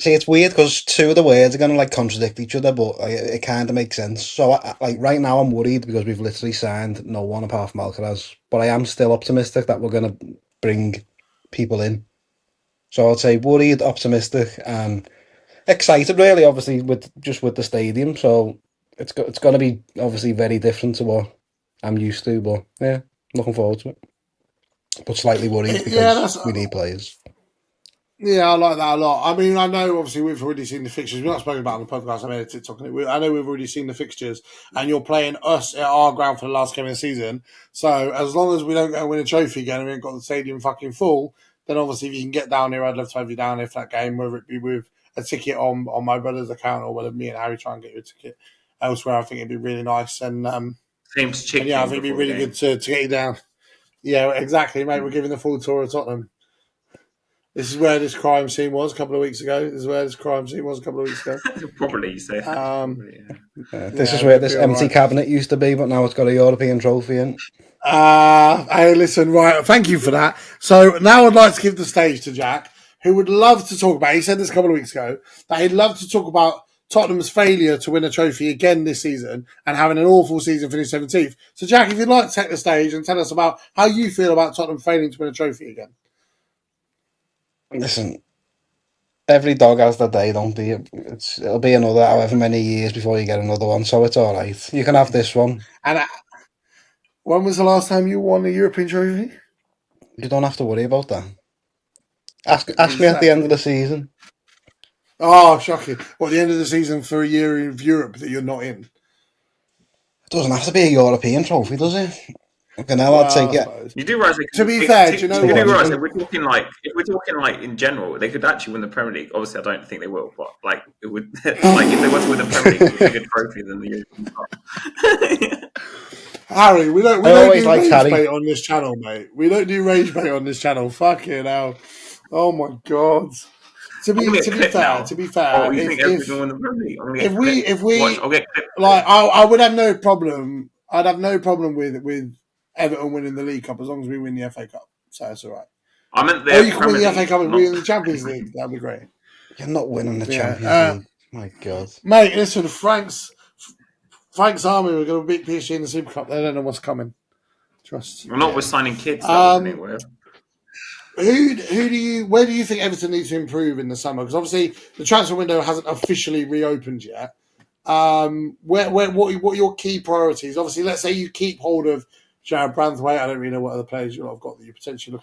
See, it's weird because 2 of the words are going to contradict each other, but it kind of makes sense. So, right now, I'm worried because we've literally signed no one apart from Alcaraz. But I am still optimistic that we're going to bring people in. So I'll say worried, optimistic, and excited. Really, obviously, with the stadium. So it's going to be obviously very different to what I'm used to. But yeah, looking forward to it. But slightly worried because we need players. Yeah, I like that a lot. I mean, I know obviously we've already seen the fixtures. We're not spoken about on the podcast. I made a TikTok on it. I know we've already seen the fixtures, and you're playing us at our ground for the last game of the season. So as long as we don't go and win a trophy again and we ain't got the stadium fucking full, then obviously if you can get down here, I'd love to have you down here for that game, whether it be with a ticket on my brother's account or whether me and Harry try and get you a ticket elsewhere. I think it'd be really nice. And Seems chicken. Yeah, I think it'd be really good to get you down. Yeah, exactly, mate. We're giving the full tour of Tottenham. This is where this crime scene was a couple of weeks ago. Probably, you say. This is where this empty cabinet used to be, but now it's got a European trophy in. Hey, listen, right. Thank you for that. So now I'd like to give the stage to Jack, who would love to talk about, he said this a couple of weeks ago, that he'd love to talk about Tottenham's failure to win a trophy again this season and having an awful season finishing 17th. So, Jack, if you'd like to take the stage and tell us about how you feel about Tottenham failing to win a trophy again. Listen, every dog has their day, don't they? It'll be another however many years before you get another one, so it's all right. You can have this one. And when was the last time you won a European trophy? You don't have to worry about that. Ask me at the end of the season. Oh, shocking. What, the end of the season for a year of Europe that you're not in? It doesn't have to be a European trophy, does it? Okay, now I'll take it. You do realise. To be fair, do you know what? If we're talking like in general, they could actually win the Premier League. Obviously, I don't think they will, but it would if they were to win the Premier League, it would be a good trophy than the European Cup. Harry, we don't do rage bait on this channel, mate. We don't do rage bait on this channel. Fucking hell! Oh my god. To be fair, if we I would have no problem. I'd have no problem with Everton winning the League Cup as long as we win the FA Cup. So that's all right. I meant you can win the FA Cup and win the Champions League. That'd be great. You're not winning the Champions League. My God, mate! Listen, Frank's Army are going to beat PSG in the Super Cup. They don't know what's coming. Trust. We're not. We're signing kids. Where do you think Everton needs to improve in the summer? Because obviously the transfer window hasn't officially reopened yet. What are your key priorities? Obviously, let's say you keep hold of Jared Branthwaite. I don't really know what other players you've got that you're potentially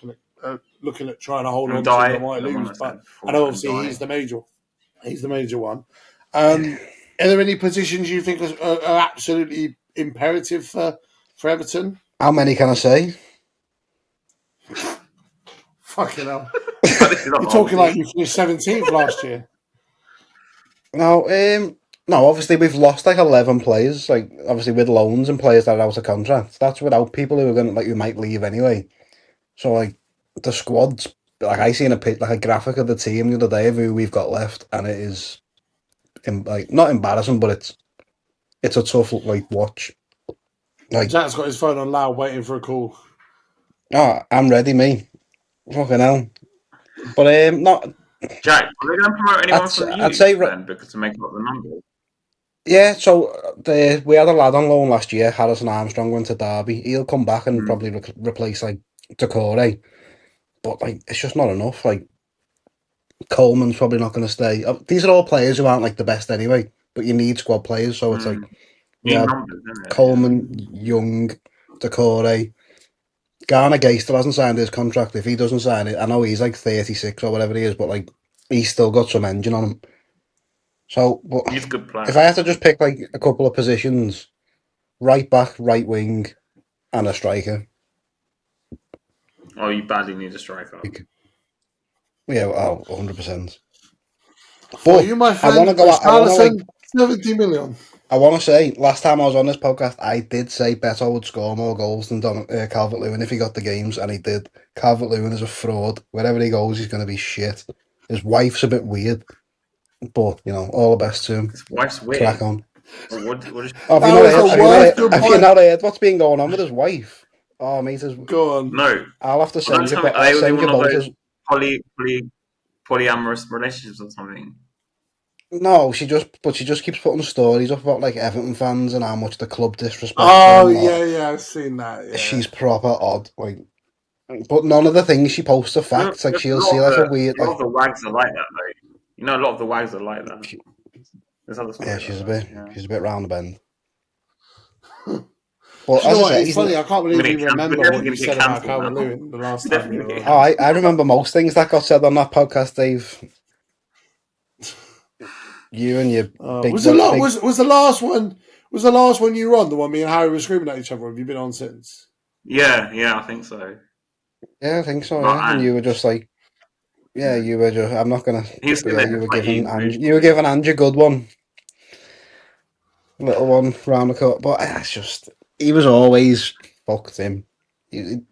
looking at trying to hold on to. That might lose, but I know obviously he's the major. He's the major one. Are there any positions you think are absolutely imperative for Everton? How many can I say? Fucking hell. You're talking like you finished 17th last year. No, obviously we've lost 11 players, obviously with loans and players that are out of contract. That's without people who are who might leave anyway. So the squad's like I seen a graphic of the team the other day of who we've got left, and it is like not embarrassing, but it's a tough watch. Like Jack's got his phone on loud, waiting for a call. oh, I'm ready, me. Fucking hell. But not. Jack, are they going to promote anyone from I'd say youth then because to make up the numbers? yeah. So we had a lad on loan last year. Harrison Armstrong went to Derby. He'll come back and probably replace like Decore, but like it's just not enough. Like Coleman's probably not going to stay. These are all players who aren't like the best anyway, but you need squad players. So it's like we Need had numbers, isn't it? Coleman, Young, Decore. Garner Gay still hasn't signed his contract. If he doesn't sign it, I know he's like 36 or whatever he is, but like he's still got some engine on him. So, but He's a good player. if I had to just pick like a couple of positions, right back, right wing, and a striker. Oh, you badly need a striker. Yeah, 100%. For you, my friend, Richarlison, 70 million. I want to say, last time I was on this podcast, I did say Beto would score more goals than Calvert-Lewin if he got the games, and he did. Calvert-Lewin is a fraud. Wherever he goes, he's going to be shit. His wife's a bit weird, but, all the best to him. His wife's weird. Crack on. What is have you not heard what's been going on with his wife? Oh, mate, go on. No. I'll have to send you. I'll send you both his polyamorous relationships or something. No, she just keeps putting stories up about like Everton fans and how much the club disrespects. Oh yeah, I've seen that. Yeah. She's proper odd, like. But none of the things she posts are facts. Like she'll see like a weird. A lot of the wags are like that, though. A lot of the wags are like that. She's a bit round the bend. Well, it's funny. I can't believe you remember what you said about Calvert-Lewin the last time you were on. Oh, I remember most things that got said on that podcast, Dave. You and your big was the last one? Was the last one you were on the one me and Harry were screaming at each other? Have you been on since? Yeah, I think so. Yeah, I think so. Yeah. And you were just like, you were just. I'm not gonna. You were giving Ange a good one, little one round the cut. But it's just he was always fucked him. You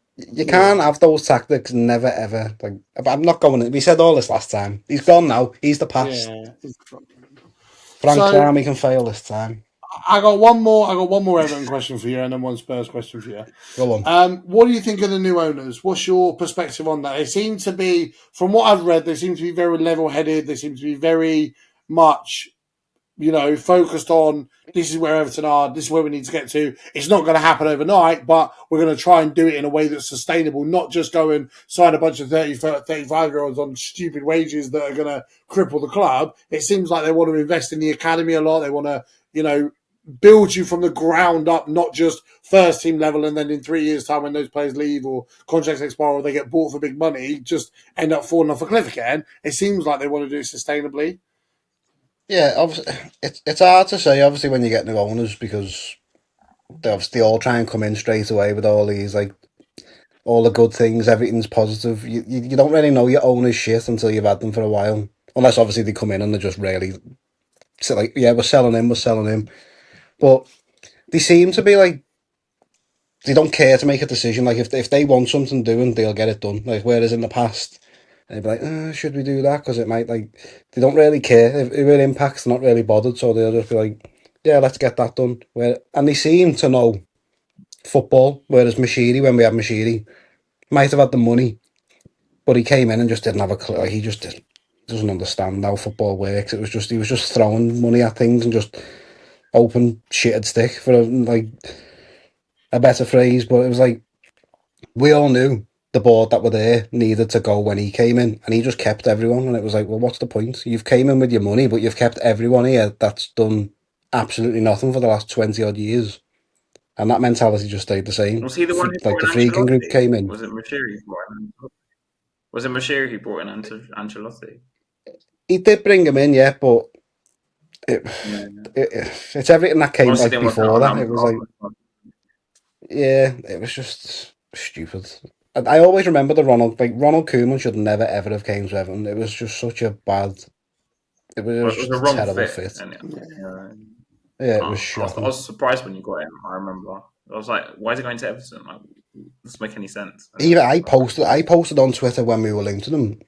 can't have those tactics. Never ever. Like I'm not going. We said all this last time. He's gone now. He's the past. Yeah. Frank Lampard can fail this time. I got one more Everton question for you, and then one Spurs question for you. Go on. What do you think of the new owners? What's your perspective on that? They seem to be, from what I've read, they seem to be very level-headed. They seem to be very much, focused on this is where Everton are, this is where we need to get to. It's not going to happen overnight, but we're going to try and do it in a way that's sustainable, not just go and sign a bunch of 35-year-olds on stupid wages that are going to cripple the club. It seems like they want to invest in the academy a lot. They want to, build you from the ground up, not just first team level, and then in 3 years' time when those players leave or contracts expire or they get bought for big money, just end up falling off a cliff again. It seems like they want to do it sustainably. Yeah, obviously, it's hard to say, obviously, when you get new owners, because they obviously all try and come in straight away with all these, like, all the good things, everything's positive. You don't really know your owner's shit until you've had them for a while. Unless, obviously, they come in and they're just really, like, yeah, we're selling him. But they seem to be, like, they don't care to make a decision. Like, if they want something doing, they'll get it done. Like, whereas in the past, they'd be like, should we do that? Because it might, like, they don't really care. If it impacts, they're not really bothered. So they'll just be like, yeah, let's get that done. And they seem to know football. Whereas Mashiri, when we had Mashiri, might have had the money, but he came in and just didn't have a clue. Like, he just doesn't understand how football works. He was just throwing money at things and just open shitted stick, for a better phrase. But it was like, we all knew the board that were there needed to go when he came in, and he just kept everyone. And it was like, well, what's the point? You've came in with your money, but you've kept everyone here that's done absolutely nothing for the last 20 odd years. And that mentality just stayed the same. Was he the one who like the Freaking Group came in? Was it Mashiri who brought in Ancelotti? He did bring him in, yeah, but it's everything that came before that. It was like, yeah, it was just stupid. I always remember Ronald Koeman should never ever have came to Everton. It was just such a bad. It was just a terrible fit. Yeah, it was shocking. I was surprised when you got him. I remember. I was like, why is he going to Everton? Like, doesn't make any sense. Even I posted on Twitter when we were linked to them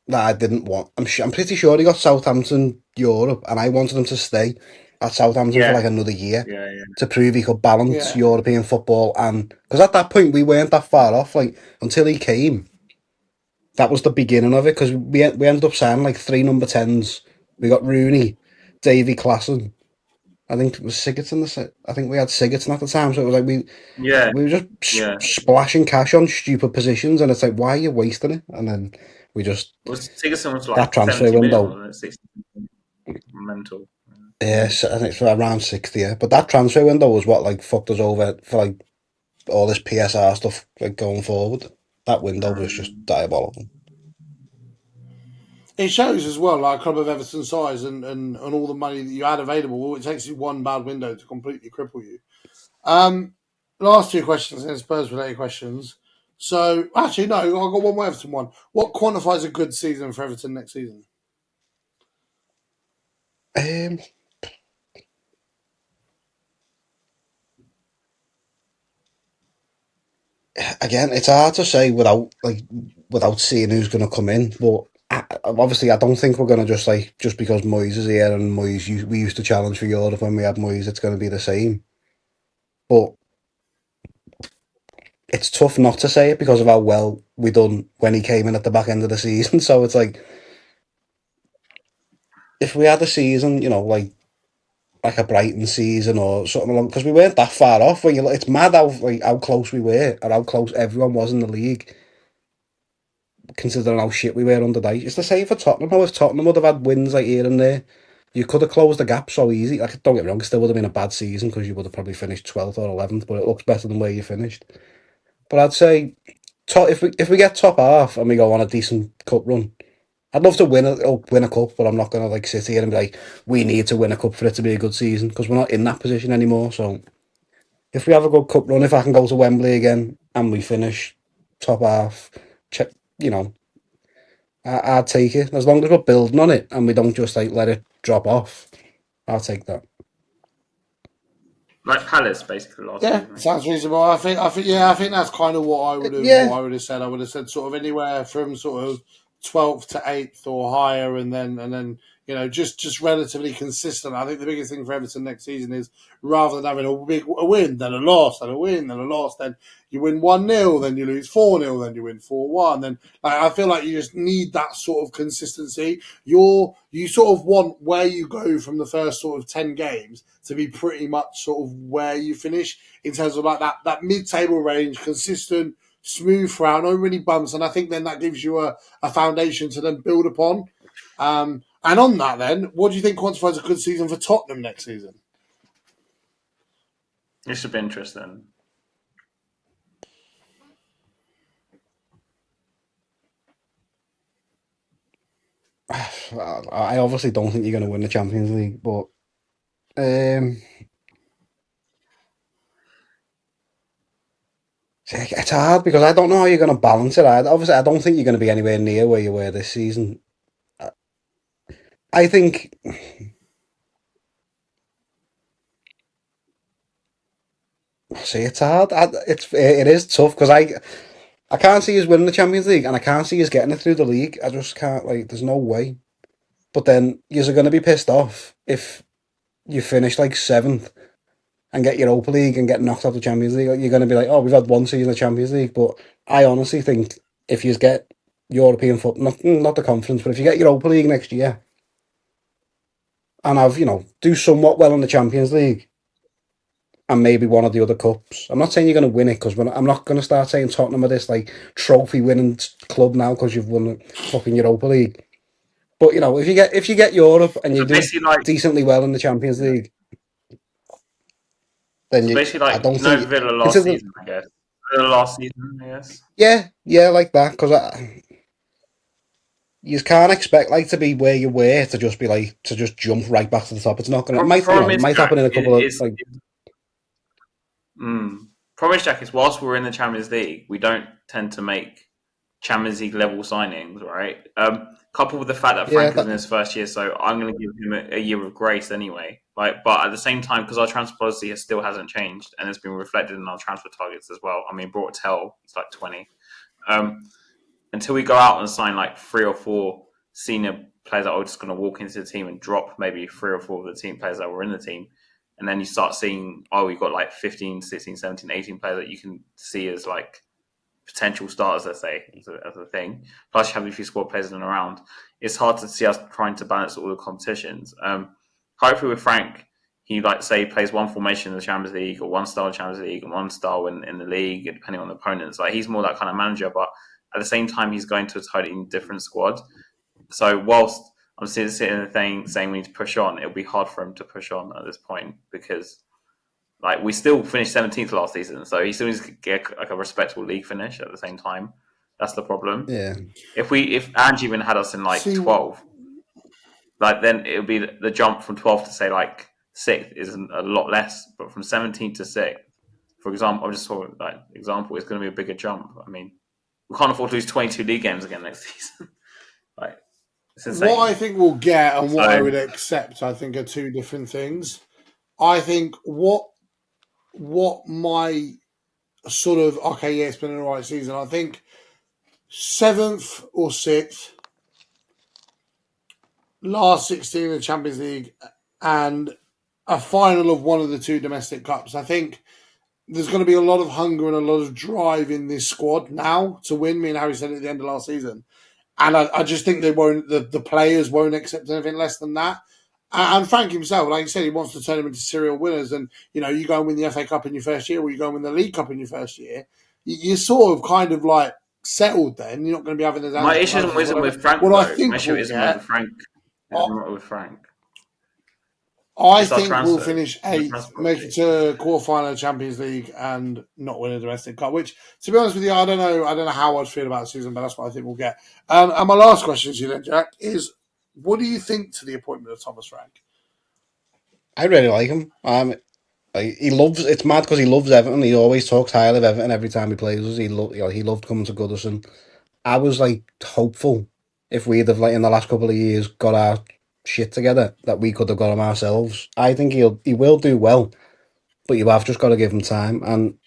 that I didn't want. I'm pretty sure he got Southampton Europe, and I wanted him to stay at Southampton for Yeah, like another year yeah, yeah. to prove he could balance Yeah. European football, and because at that point we weren't that far off. Like until he came, that was the beginning of it. Because we ended up signing like 3 number 10s. We got Rooney, Davy Klassen. I think it was Sigurdsson. I think we had Sigurdsson at the time, so it was like Yeah, we were just yeah. splashing cash on stupid positions, and it's like, why are you wasting it? And then we just Was Sigerson was that like transfer 70 million, window. wasn't it? 60 mental. Yes, I think it's around 60. Yeah, but that transfer window was what like fucked us over for like all this PSR stuff like going forward. That window was just diabolical. It shows as well, like a club of Everton size and all the money that you had available, it takes you one bad window to completely cripple you. Last two questions, and Spurs related questions. So, actually, no, I've got one more Everton one. What quantifies a good season for Everton next season? Um, Again, it's hard to say without seeing who's going to come in. But obviously, I don't think we're going to just because Moyes is here and we used to challenge for Europe when we had Moyes, it's going to be the same. But it's tough not to say it because of how well we done when he came in at the back end of the season. So it's like if we had a season, like a Brighton season or something along, because we weren't that far off. It's mad how close we were or how close everyone was in the league, considering how shit we were under Dyche. It's the same for Tottenham. How if Tottenham would have had wins like here and there, you could have closed the gap so easy. Like don't get me wrong, it still would have been a bad season because you would have probably finished 12th or 11th, but it looks better than where you finished. But I'd say if we get top half and we go on a decent cup run, I'd love to win a cup, but I'm not gonna like sit here and be like, we need to win a cup for it to be a good season because we're not in that position anymore. So if we have a good cup run, if I can go to Wembley again and we finish top half, check, you know, I'd take it as long as we're building on it and we don't just like let it drop off. I'll take that. Like Palace, basically last Yeah, season, I sounds guess. reasonable. I think that's kind of what Yeah, I would have said. I would have said sort of anywhere from sort of 12th to 8th or higher, and then just relatively consistent. I think the biggest thing for Everton next season is rather than having a win, then a loss, then a win, then a loss, then you win 1-0, then you lose 4-0, then you win 4-1. Then I feel like you just need that sort of consistency. You sort of want where you go from the first sort of 10 games to be pretty much sort of where you finish in terms of like that mid-table range, consistent, smooth throughout, no really bumps, and I think then that gives you a foundation to then build upon. And on that, then, what do you think quantifies a good season for Tottenham next season? It should be interesting. I obviously don't think you're going to win the Champions League, but um, it's hard because I don't know how you're going to balance it. Obviously, I don't think you're going to be anywhere near where you were this season. I think, see, it's hard. It is tough because I can't see us winning the Champions League and I can't see us getting it through the league. I just can't, like, there's no way. But then you're going to be pissed off if you finish like seventh and get Europa League and get knocked out of the Champions League. Like, you're going to be like, oh, we've had one season of Champions League. But I honestly think if you get European football, not the conference, but if you get Europa League next year and do somewhat well in the Champions League and maybe one of the other cups. I'm not saying you're going to win it because I'm not going to start saying Tottenham are this like trophy winning club now because you've won the fucking Europa League. But if you get Europe and you So do basically, like, decently well in the Champions yeah. League, then I don't think Villa last consider season, I guess. Villa last season, I guess. yeah like that because you can't expect like to be where you were to just be like to just jump right back to the top. It's not gonna. It might Problem is, might Jack, happen in a couple of is like. problem is, Jack, is whilst we're in the Champions League, we don't tend to make Champions League level signings, right? coupled with the fact that Frank is in his first year, so I'm going to give him a year of grace anyway. Like, but at the same time, because our transfer policy still hasn't changed, and it's been reflected in our transfer targets as well. I mean, brought Tell, he's like 20. Until we go out and sign like 3 or 4 senior players that are just going to walk into the team and drop maybe 3 or 4 of the team players that were in the team, and then you start seeing, we've got like 15, 16, 17, 18 players that you can see as like potential starters, let's say, as a thing. Plus, you have a few squad players in and around. It's hard to see us trying to balance all the competitions. Hopefully, with Frank, he say plays one formation in the Champions League or one style in the Champions League and one style in the league, depending on the opponents. Like, he's more that kind of manager, but at the same time, he's going to a totally different squad. So whilst I'm sitting there saying we need to push on, it'll be hard for him to push on at this point because we still finished 17th last season, so he still needs to get like a respectable league finish at the same time. That's the problem. Yeah. If Ange even had us in 12, then it would be the jump from 12 to say 6th is a lot less, but from 17th to 6th, for example, I'm just talking example, it's going to be a bigger jump. I mean, we can't afford to lose 22 league games again next season. It's insane. What I think we'll get and what I would accept, I think, are two different things. I think what my sort of, it's been an alright season. I think 7th or 6th, last 16 in the Champions League, and a final of one of the 2 domestic cups. I think there's going to be a lot of hunger and a lot of drive in this squad now to win. Me and Harry said it at the end of last season. And I just think the players won't accept anything less than that. And Frank himself, like you said, he wants to turn them into serial winners. And, you go and win the FA Cup in your first year or you go and win the League Cup in your first year, you're sort of kind of settled then. You're not going to be having those... My issue isn't with Frank, what though. I think My issue isn't with Frank. With Frank. I think we'll finish 8th, make it to quarterfinal Champions League, and not win a domestic cup. Which, to be honest with you, I don't know how I'd feel about the season, but that's what I think we'll get. And my last question to you then, Jack, is: what do you think to the appointment of Thomas Frank? I really like him. He loves. It's mad because he loves Everton. He always talks highly of Everton every time he plays us. He loved coming to Goodison. I was hopeful if we'd have in the last couple of years got our shit together that we could have got him ourselves. I think he will do well, but you have just got to give him time. And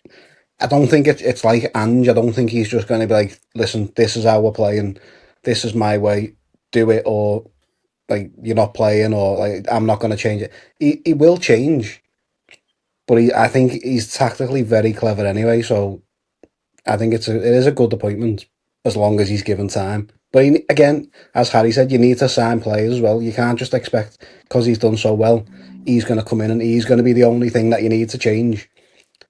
I don't think it's like Ange. I don't think he's just going to be like, listen, this is how we're playing, this is my way, do it, or you're not playing, or I'm not going to change it. He will change, but I think he's tactically very clever anyway. So I think it is a good appointment as long as he's given time. But again, as Harry said, you need to sign players as well. You can't just expect, because he's done so well, he's going to come in and he's going to be the only thing that you need to change.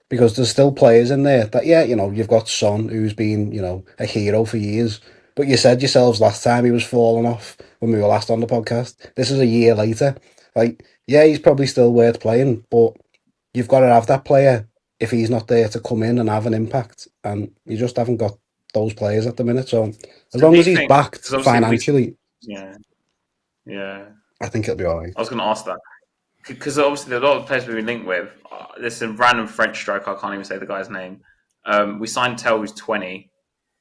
Because there's still players in there that, you've got Son, who's been, a hero for years. But you said yourselves last time he was falling off when we were last on the podcast. This is a year later. He's probably still worth playing, but you've got to have that player if he's not there to come in and have an impact. And you just haven't got those players at the minute. So as long as he's backed financially, yeah, I think it'll be all right. I was going to ask that because obviously a lot of players we've been linked with. There's some random French striker. I can't even say the guy's name. We signed Tell, who's 20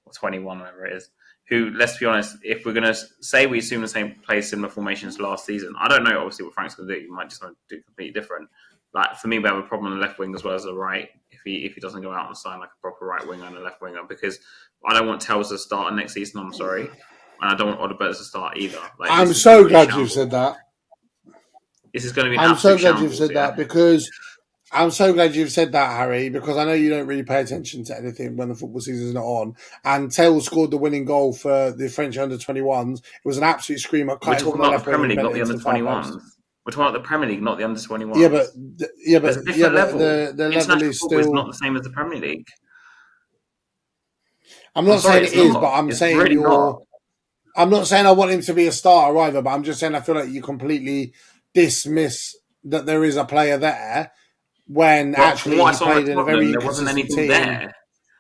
or 21, whatever it is. Who, let's be honest, if we're going to say we assume the same plays, similar formations last season, I don't know. Obviously, what Frank's going to do, he might just want to do completely different. For me, we have a problem on the left wing as well as the right. If he doesn't go out and sign a proper right winger and a left winger, because I don't want Tells to start next season. I'm sorry, and I don't want Odeberg to start either. I'm so glad you've said that. This is going to be. I'm so glad you've said that because I'm so glad you've said that, Harry, because I know you don't really pay attention to anything when the football season's not on. And Tells scored the winning goal for the French under-21s. It was an absolute screamer. We're talking about the Premier League, not the under-21s. We're talking about the Premier League, not the under-21s. Yeah, but there's a different level. The level is still not the same as the Premier League. I'm not saying it is, but I'm saying really not. I'm not saying I want him to be a starter either, but I'm just saying I feel like you completely dismiss that there is a player there when actually he played in a very there wasn't anything team. There.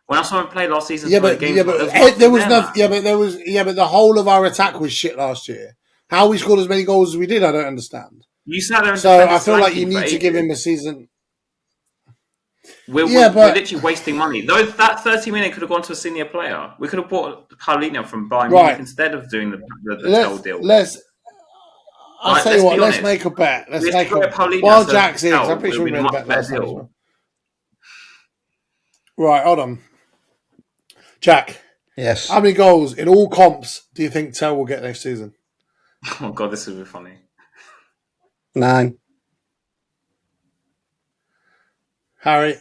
When someone played last season, but the whole of our attack was shit last year. How we scored as many goals as we did, I don't understand. You sat there, so I feel like you need to give him a season. We're literally wasting money. Though that 30 million could have gone to a senior player. We could have bought Paulinho from Bayern Munich instead of doing the Tell deal. I'll tell you what, let's make a bet. Let's make a bet. While Jack's here, I'm pretty sure we made a bet last time as well. Right, hold on. Jack. Yes. How many goals in all comps do you think Tell will get next season? Oh, God, this will be funny. 9. Harry?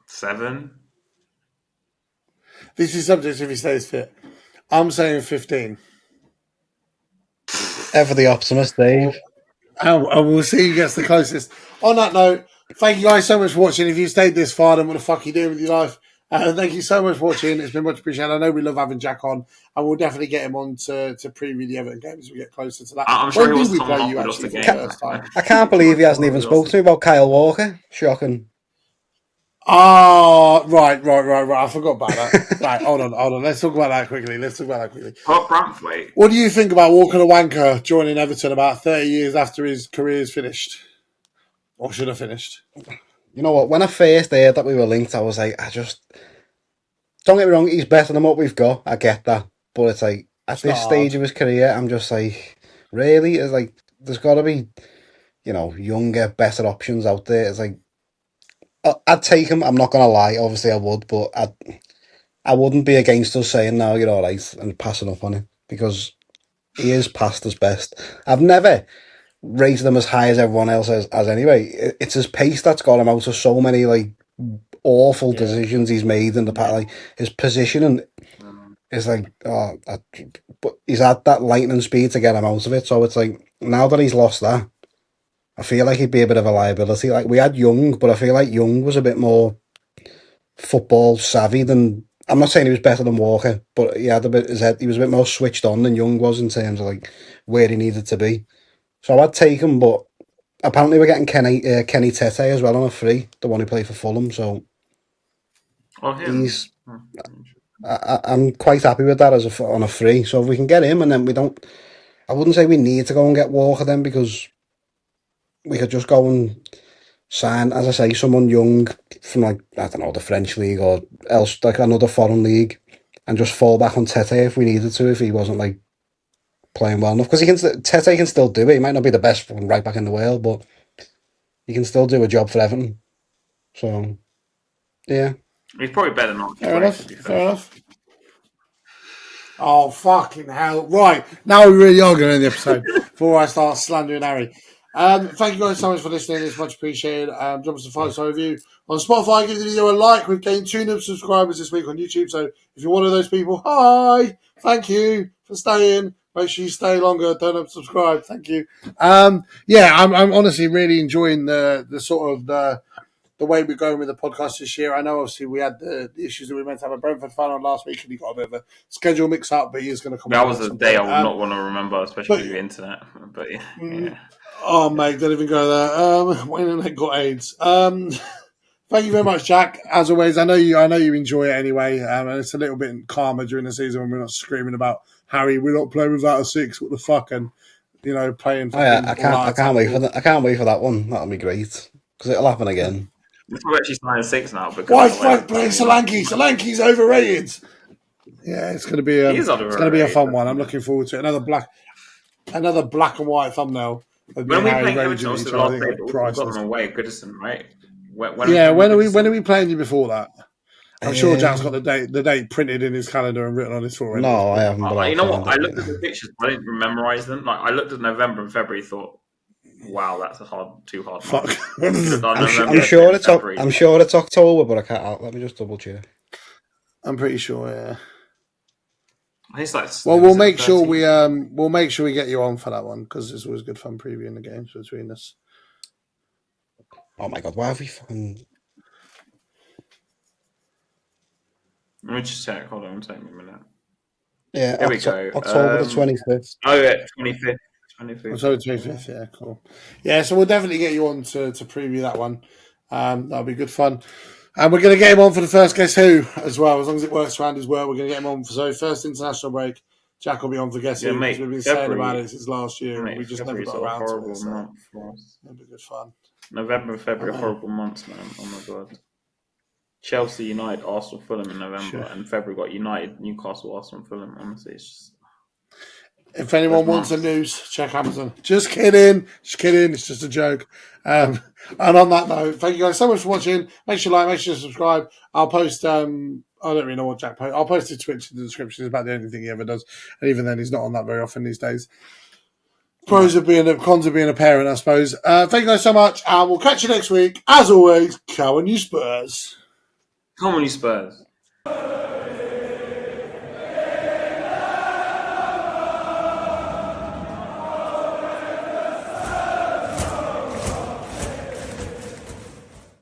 7. This is subject if he stays fit. I'm saying 15. Ever the optimist, Dave. And we'll see who gets the closest. On that note, thank you guys so much for watching. If you stayed this far, then what the fuck are you doing with your life? Thank you so much for watching. It's been much appreciated. I know we love having Jack on, and we'll definitely get him on to preview the Everton games as we get closer to that. I'm sure he was play you actually for the first time? I can't believe he hasn't even spoken to me about Kyle Walker. Shocking. Oh, right. I forgot about that. Right, hold on. Let's talk about that quickly. What do you think about Walker the Wanker joining Everton about 30 years after his career is finished? Or should have finished? You know what? When I first heard that we were linked, I was like, don't get me wrong, he's better than what we've got. I get that. But it's like, at this stage of his career, I'm just like, really? It's like, there's got to be, younger, better options out there. It's like, I'd take him. I'm not going to lie. Obviously, I would. But I wouldn't be against us saying, no, you're all right, and passing up on him. Because he is past his best. I've never rated him as high as everyone else has anyway. It's his pace that's got him out of so many, awful decisions he's made in the past. Like, his positioning is like, but he's had that lightning speed to get him out of it. So it's like, now that he's lost that, I feel like he'd be a bit of a liability. Like, we had Young, but I feel like Young was a bit more football savvy than. I'm not saying he was better than Walker, but he had he was a bit more switched on than Young was in terms of where he needed to be. So I'd take him, but apparently we're getting Kenny Tete as well on a free, the one who played for Fulham. So I'm quite happy with that on a free. So if we can get him, and then I wouldn't say we need to go and get Walker then, because we could just go and sign, as I say, someone young from I don't know, the French league or else another foreign league, and just fall back on Tete if we needed to, if he wasn't playing well enough, because Tete can still do it. He might not be the best right back in the world, but he can still do a job for Everton. So, yeah. He's probably better than Fair enough. Oh, fucking hell. Right, now we really are going to end the episode before I start slandering Harry. Thank you guys so much for listening. It's much appreciated. Drop us a 5-star review on Spotify. Give the video a like. We've gained 2 new subscribers this week on YouTube. So if you're one of those people, hi. Thank you for staying. Make sure you stay longer. Don't unsubscribe. Thank you. I'm honestly really enjoying the sort of the way we're going with the podcast this year. I know obviously we had the issues that we meant to have a Brentford fan on last week, and he got a bit of a schedule mix up, but he is going to come. That was a day I would not want to remember, especially with the internet. But yeah. Oh mate, don't even go there. My internet got AIDS. Thank you very much, Jack. As always, I know you enjoy it anyway, and it's a little bit calmer during the season when we're not screaming about Harry. We're not playing without a 6. What the fuck? And playing. Oh yeah, I can't wait for that. I can't wait for that one. That'll be great because it'll happen again. We're actually signing 6 now. Why is Frank playing Solanke? Solanke's overrated. Yeah, it's going to be a fun one. I'm looking forward to it. Another black and white thumbnail. When we played Everton, also the last day, we got them away at Goodison, right? When are we playing you before that? I'm sure Jack's got the date printed in his calendar and written on his forehead. No, I haven't. You know what? I looked at the pictures, but I didn't memorize them. I looked at November and February, thought, wow, that's too hard. Fuck. I'm sure it's October, but I can't. Let me just double check. I'm pretty sure, yeah. I think it's we'll make sure we get you on for that one, because it's always good fun previewing the games between us. Oh my god, why have we fucking... Let me just check. Hold on, take me a minute. Yeah, here we go. October the 25th. Oh yeah, 25th. October 25th, yeah, cool. Yeah, so we'll definitely get you on to preview that one. That'll be good fun. And we're going to get him on for the first Guess Who as well. As long as it works around his work, we're going to get him on for first international break, Jack will be on for guess who, because we've been saying about it since last year, and we just never got around to it. So month for us. It'll be good fun. November and February are horrible months, man. Oh my god. Chelsea, United, Arsenal, Fulham in November, and February got United, Newcastle, Arsenal, Fulham. Honestly, it's just... If anyone wants a news, check Amazon. Just kidding. It's just a joke. And on that note, thank you guys so much for watching. Make sure you like, make sure you subscribe. I'll post, I don't really know what Jack posts. I'll post his Twitch in the description. It's about the only thing he ever does. And even then, he's not on that very often these days. Cons of being a parent, I suppose. Thank you guys so much. And we'll catch you next week. As always, come on you Spurs. Come on you Spurs.